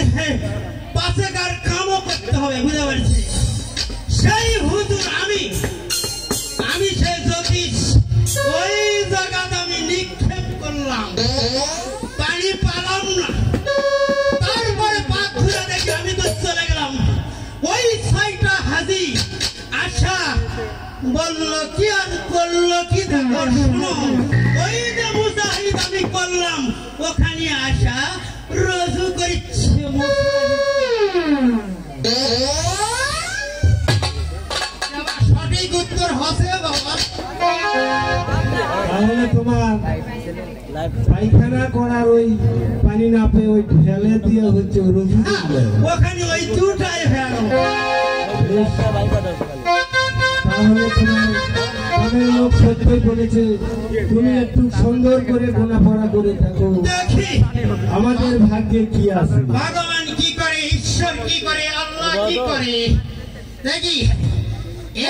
পাশেকার কামও করতে হবে, বুঝতে পারছি। সেই হুজুর আমি সেই জ্যোতিষ ওই জায়গাতে আমি নিক্ষেপ করলাম, পানি পালাম না। তারপরে পা ঘুরে দেখি আমি তো চলে গেলাম। ওই 6টা হাজি আশা বললো কি আর করলো কি দেখো শুনো, ওই যে মুজাহিদ আমি করলাম ওখানে আসা রজু করছে। সঠিক উত্তর হচ্ছে বাবা। তাহলে তোমার পায়খানা করার ওই পানি না পেয়ে ওই ঢেলে দিয়ে হচ্ছে রোজু করলে। ওখানে ওই দুটাই ফেলো। তাহলে তোমার অনেক লোক সত্যই বলেছে তুমি একটু সুন্দর করে গোনাফড়া করে থাকো, দেখি আমাদের ভাগ্যে কি আছে। ভগবান কি করে, ঈশ্বর কি করে, আল্লাহ কি করে দেখি।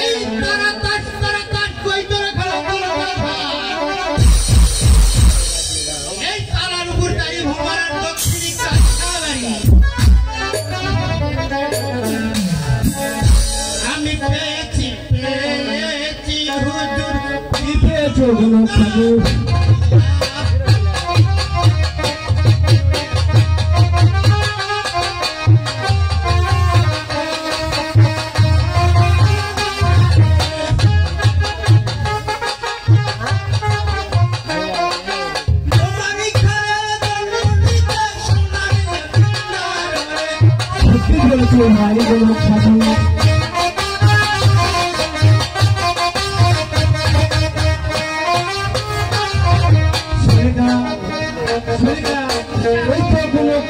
এই তারা তাস কই তোরা খেলা এই তালার উপর দাঁড়ি ভগবান দক্ষিণী কাছাবাড়ি আমি পেয়েছি হুজুর কি পেয়েছো গোলক ঠাকুর? ভাই গোলক ঠাকুর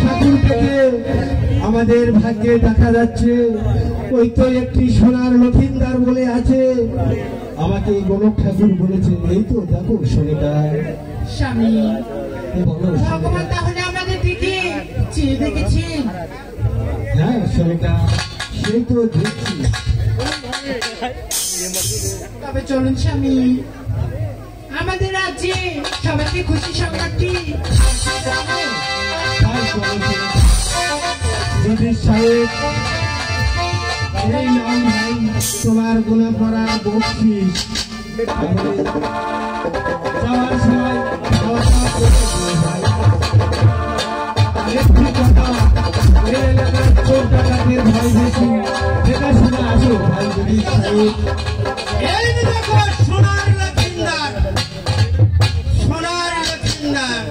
ঠাকুর থেকে আমাদের ভাগ্যে দেখা যাচ্ছে ওই তো একটি সোনার লক্ষিন্দার বলে আছে, আমাকে গোলক ঠাকুর বলেছে। এই তো দেখো সোনিটা স্বামী বলো ভগবান তাহলে আমাদের দিকে চেয়ে দেখেছেন। হ্যাঁ সোনিটা সেই তো দেখছি। তবে চলুন স্বামী, আমাদের রাজ্যে সবাইকে খুশি সংবাদটি সাহেব এই নাম ভাই তোমার গুণা করা বকশিস যাওয়ার সময় একটি কথা এই এলাকার চোর ডাকাতের ভয় বেশি, দেখাশোনা আসো ভাই যদি সাহেব। এই দেখো সোনার লক্ষিন্দার, সোনার লক্ষিন্দার।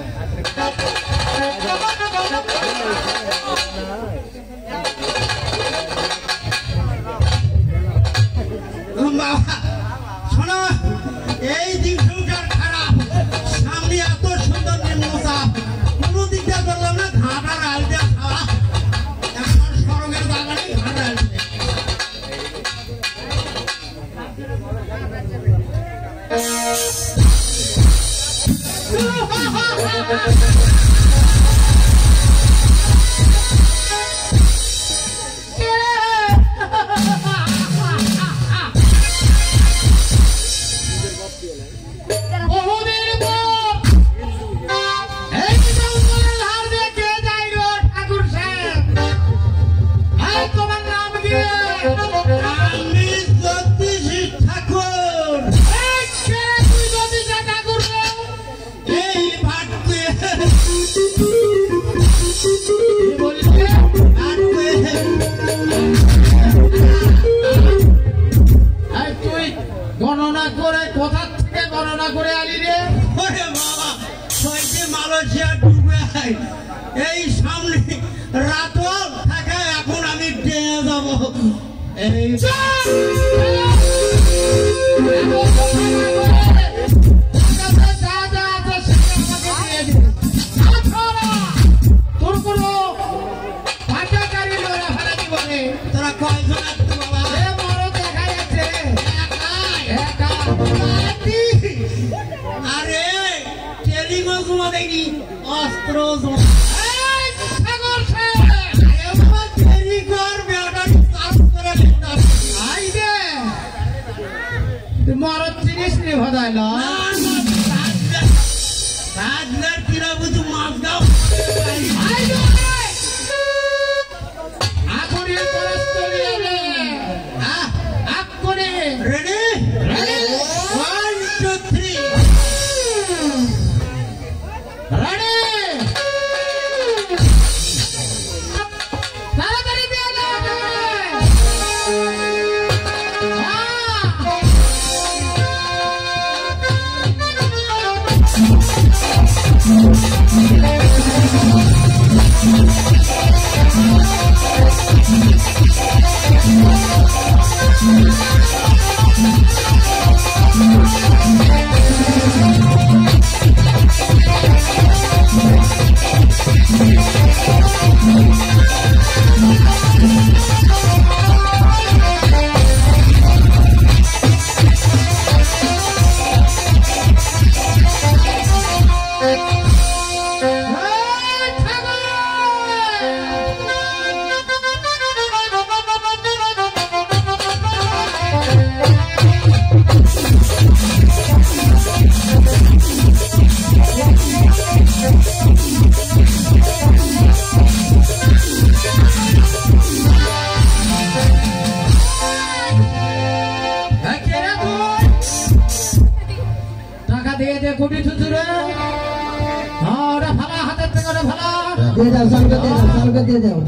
বাবা শোনো, এই দিন সংসার খারাপ, সামনে এত সুন্দর নিম্নচাপ, কোনো দিক দিয়ে ধরলাম না, ঘাটার আল দিয়ে খাওয়া, এখন সড়কের বাগানে ঘাটা আসবে। এই সামনে রাতও থাকে, এখন আমি ডেয়ে যাব। এই তোরা কয়জন আসতো বাবা? আরে টেলিগো দেখি অস্ত্র মরদ জিনিস নিয়ে ভদাইল মাছ দাও রেডি ওয়ান টু থ্রি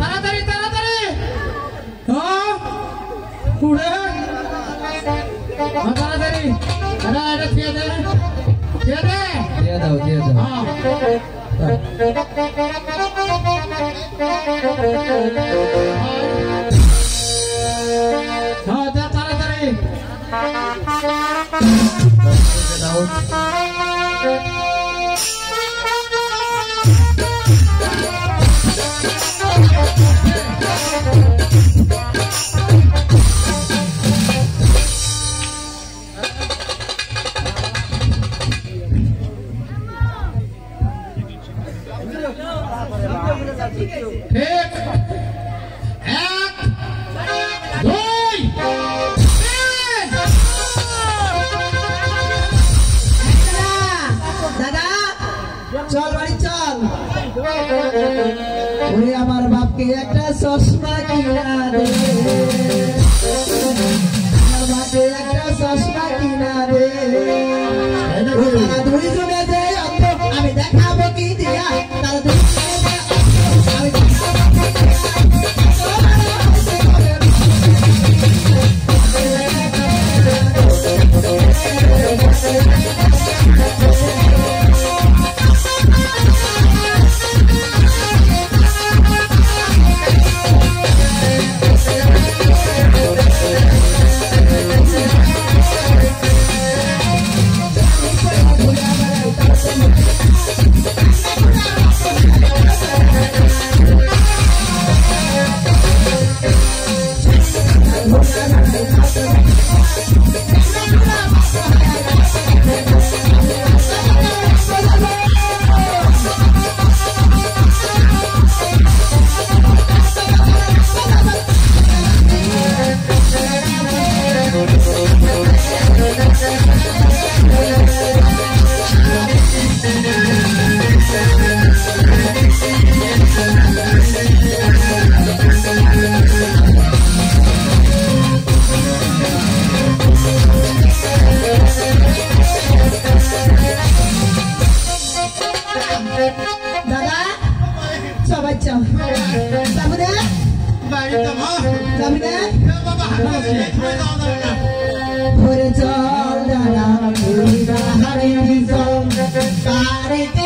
তাড়াতাড়ি তাড়াতাড়ি উড়ে তাড়াতাড়ি এটা দিয়ে দে তাড়াতাড়ি চল বাড়ি চল। ওরে আমার বাপকে একটা চশমা কিনা দে, আমার বাপকে একটা চশমা কিনা দে। দুইজনে যে আমি দেখাবো কি দিয়া, তারা আমি Hare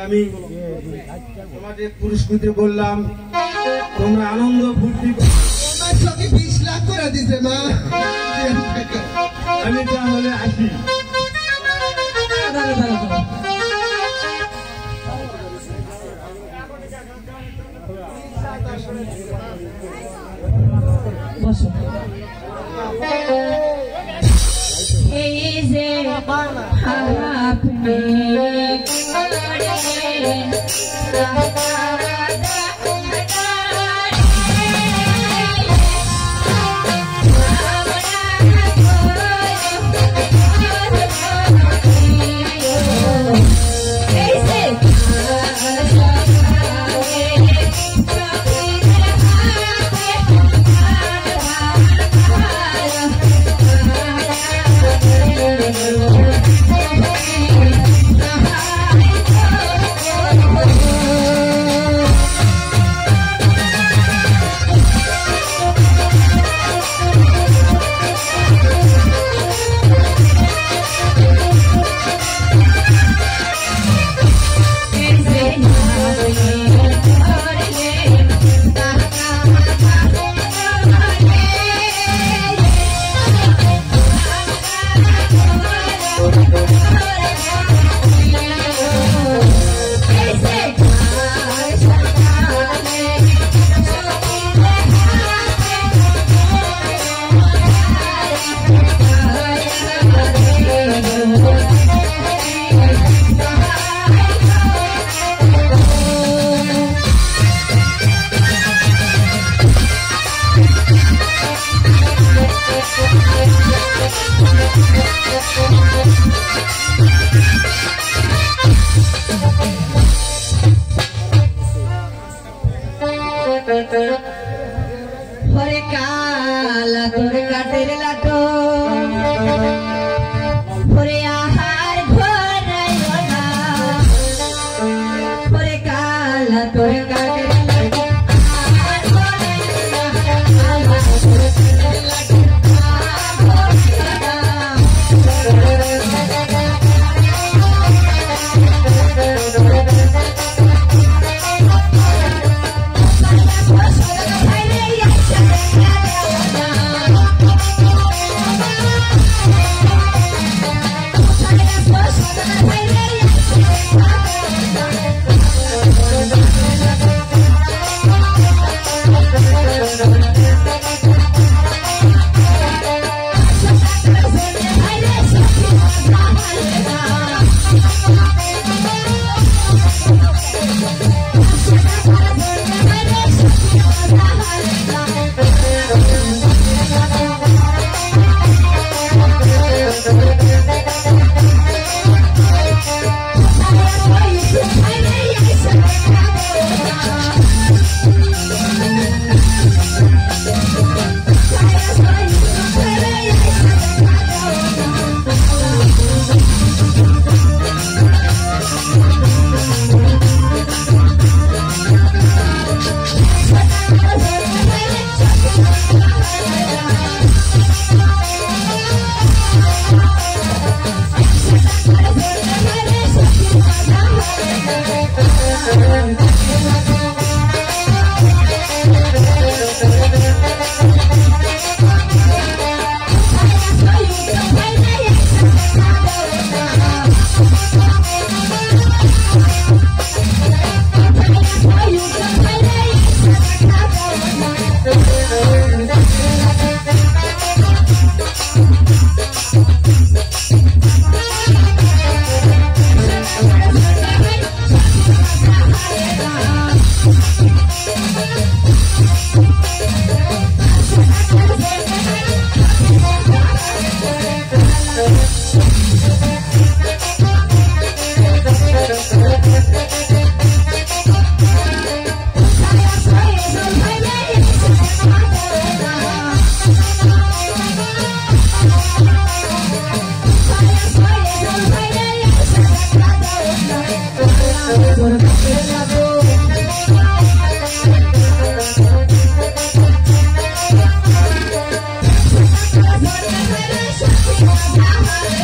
আমি তোমাদের পুরস্কৃত বললাম, তোমরা আনন্দ ফুর্তি চোখে 20 লাখ করে দিছে মা। আমি তাহলে আসি। বসো। এই যে আপনি হরে কালা তোর কাটের লাটো হরে আহার ঘরাইও না হরে কালা তোর কাটের লাটো আহার ঘরাইও না আহার ঘরাইও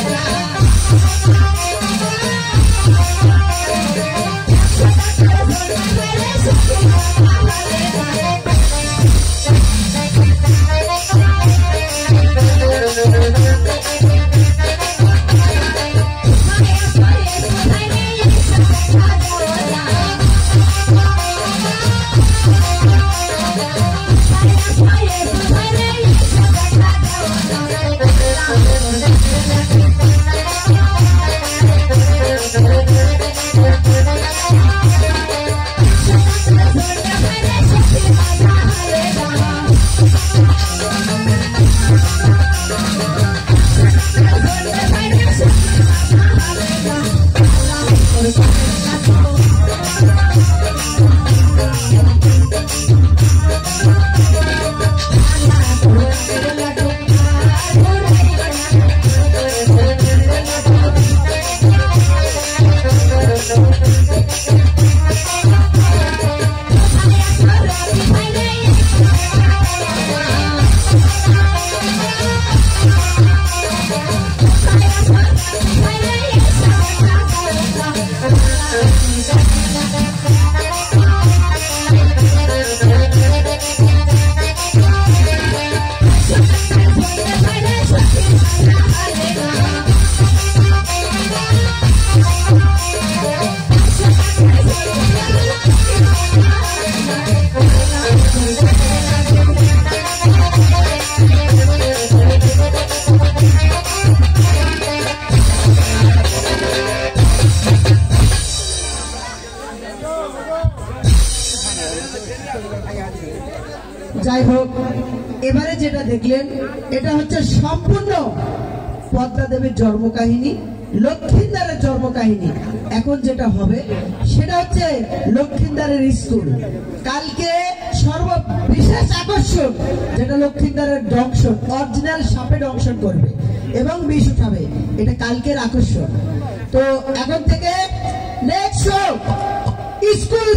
Bye. যাই হোক, এবারে যেটা দেখলেন এটা হচ্ছে সম্পূর্ণ পদ্মা দেবীর জন্ম কাহিনী, লক্ষিন্দারের জন্ম কাহিনী। এখন যেটা হবে সেটা হচ্ছে লক্ষিন্দারের স্কুল। কালকে সর্ববিশেষ আকর্ষণ যেটা লক্ষিন্দারের দংশন, অরিজিনাল সাপে দংশন করবে এবং বিষ উঠাবে, এটা কালকের আকর্ষণ। তো এখন থেকে নেক্সট শো স্কুল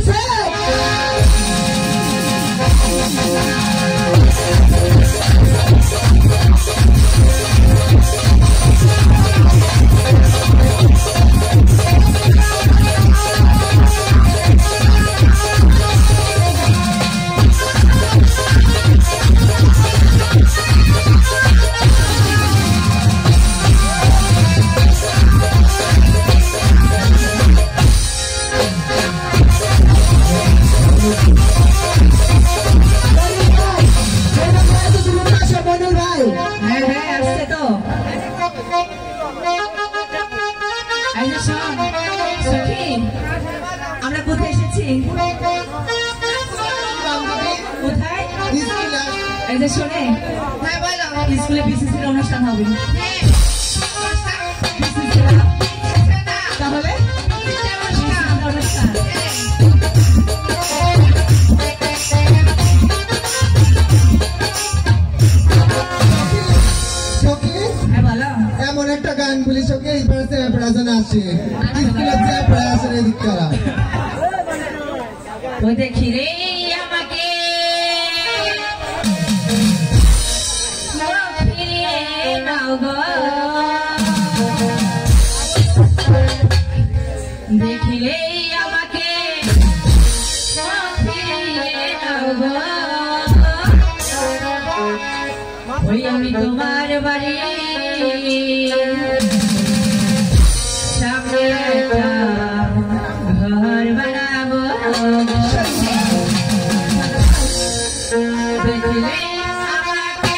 আমরা কোথায় এসেছি? কোথায়? এই যে শোনে, স্কুলে বিসিসির অনুষ্ঠান হবে। তাহলে অনুষ্ঠান এমন একটা গান বলি সকে এই পাশে প্রার্থনা আসে স্কুলে যে প্রার্থনা দিক করা ওই দেখি রে আমাকে ফিরিয়ে নাও গো, দেখিলে আমাকে ফিরিয়ে নাও গো, ওই আমি তোমার বাড়ি সামনে একটা ঘর বানাবো, দেখিলে আমাকে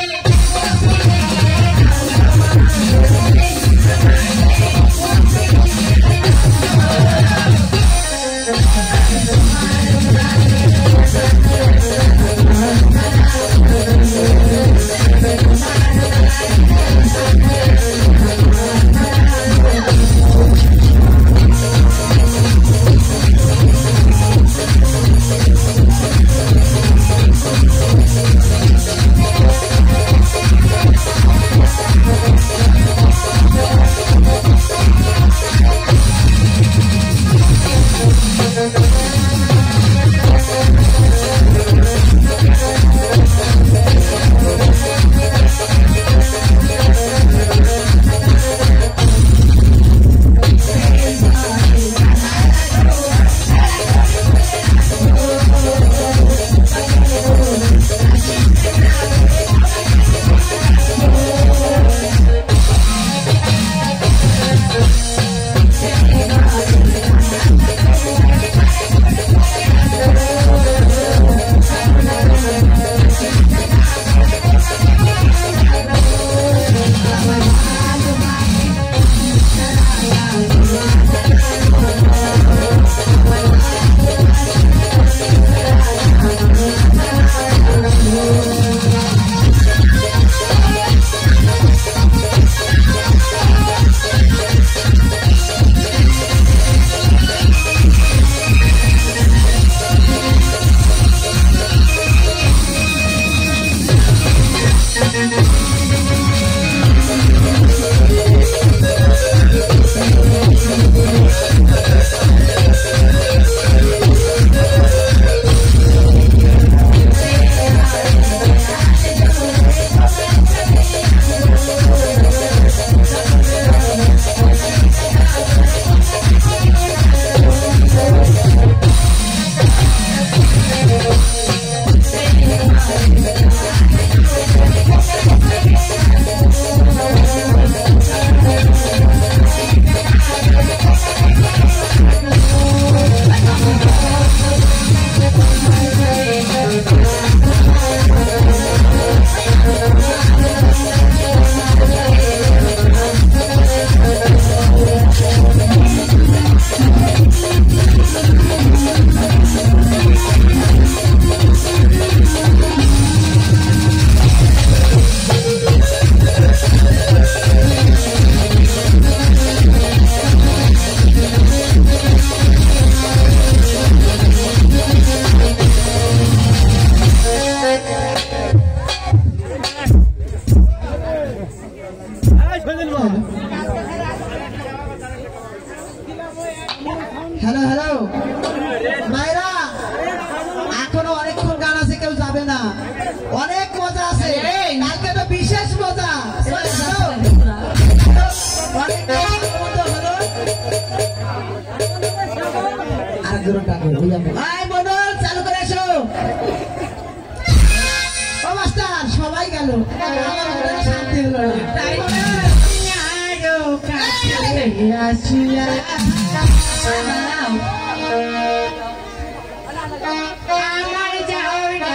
হ্যালো হ্যালো মায়েরা, এখনো অনেকক্ষণ গান আছে, কেউ যাবে না, অনেক মজা আছে, কালকে তো বিশেষ মজা। আর দূর ডাকো, মনোর চালু করে এসো। ও মাস্টার, সবাই গেল, শান্তি হলো আমার যাও না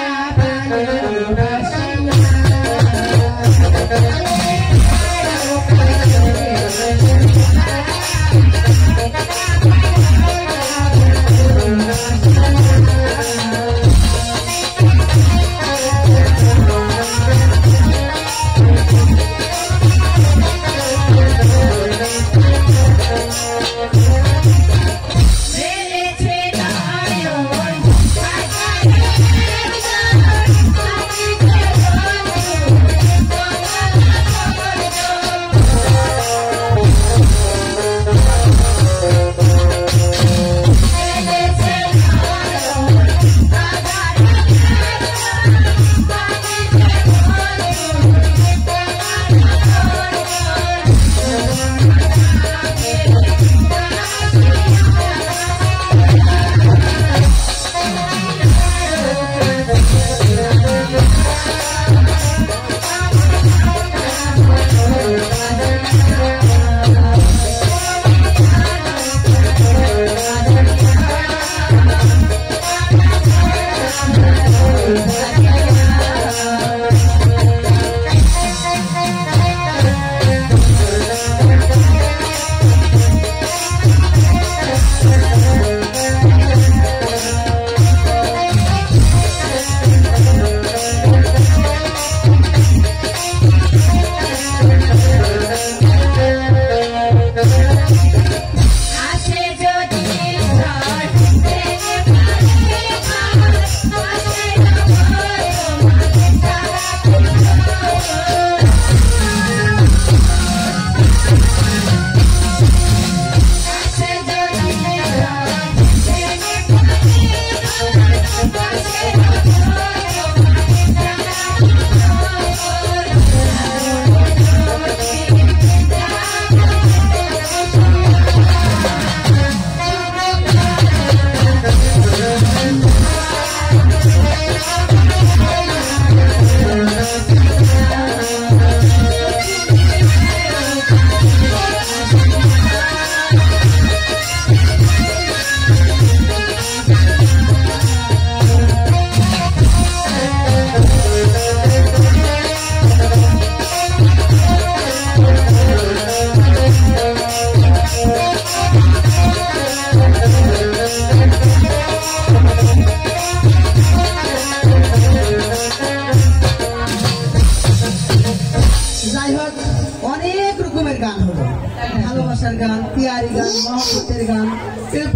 ভালোবাসার গান, পিয়ারি গান, মহব্বতের গান,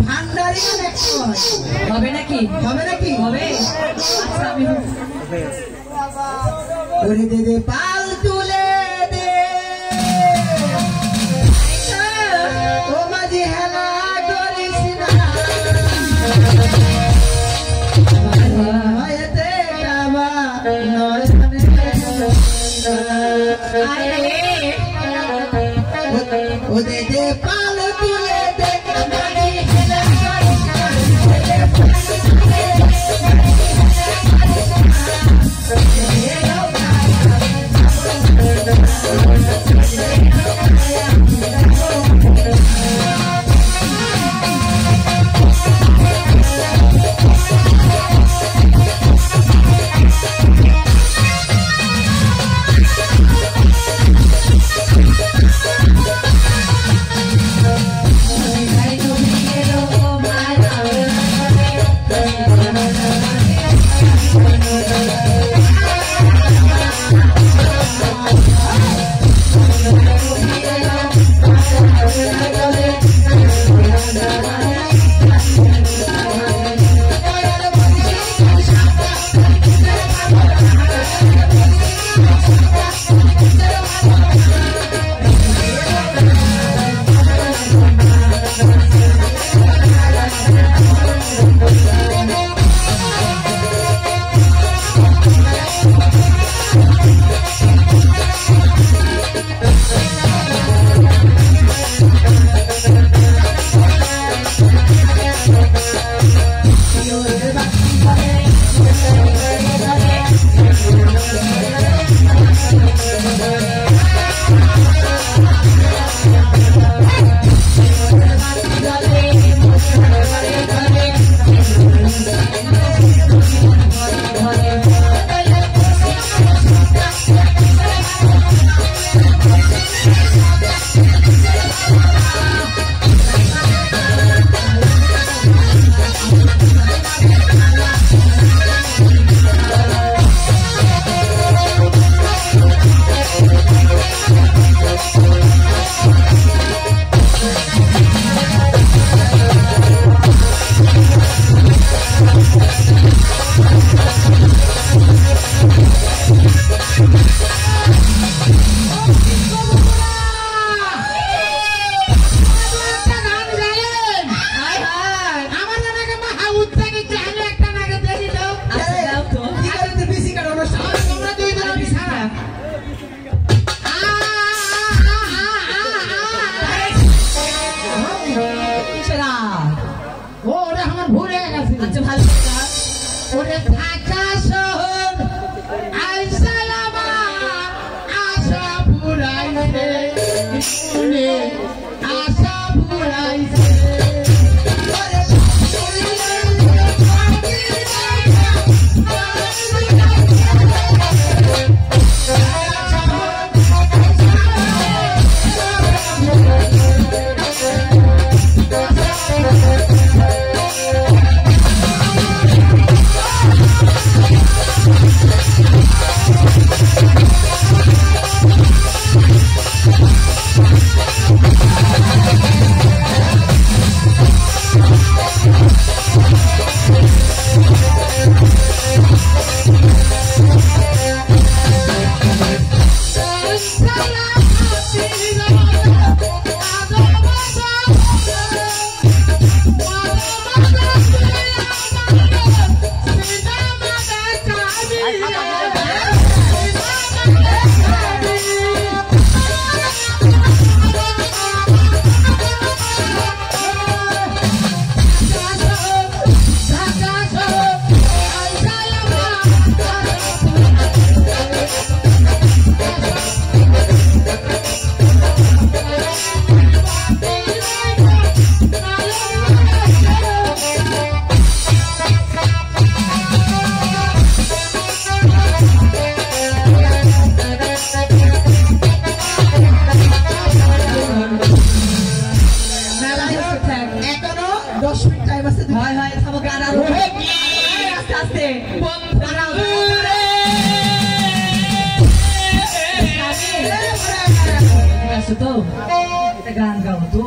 ভান্ডারি গান একটু হবে নাকি? হবে নাকি? হবে। আচ্ছা আমি করে দে দে পাল তুলে দে ও মাঝি হেলা করিস না এতে কাবা নয় ও দে দে পাল তুলে দে মাঝি হেলা করিস না আচ্ছা ভালো করে গান। ওরে ঢাকা শহর আইসালামা আশা পুরাইছে মনে আশা পুরাইছে গান গাবো তো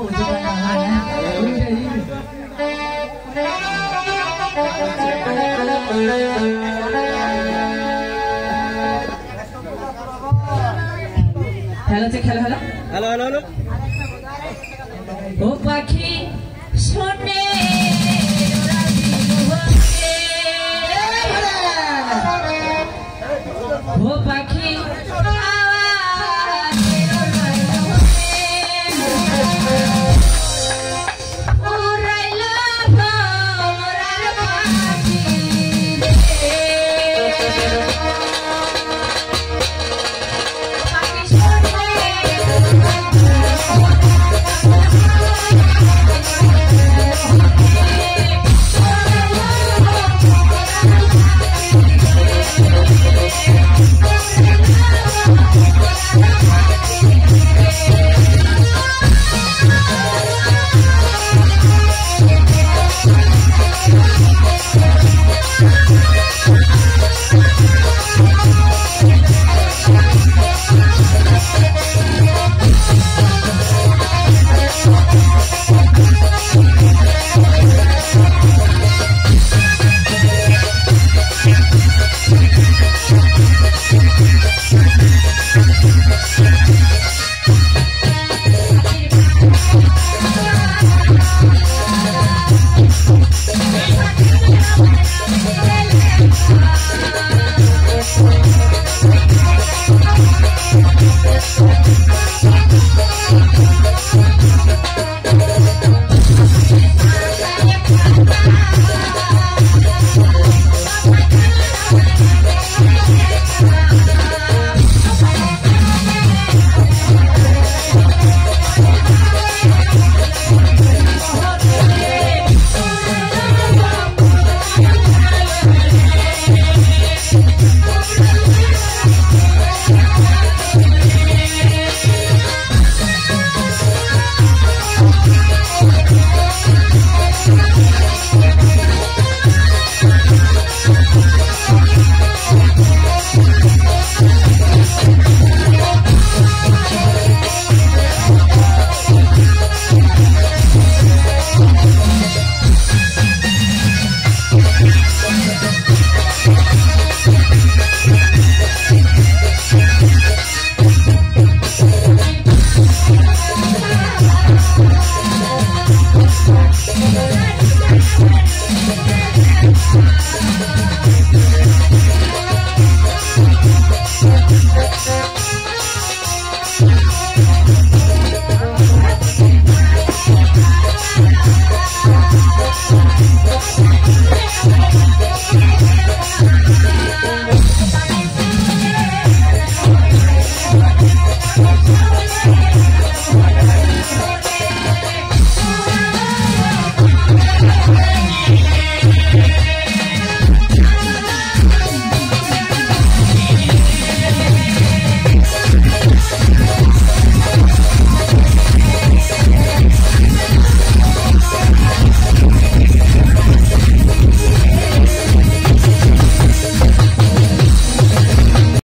খেলা হচ্ছে খেলা হলো হ্যালো হ্যালো হ্যালো ও পাখি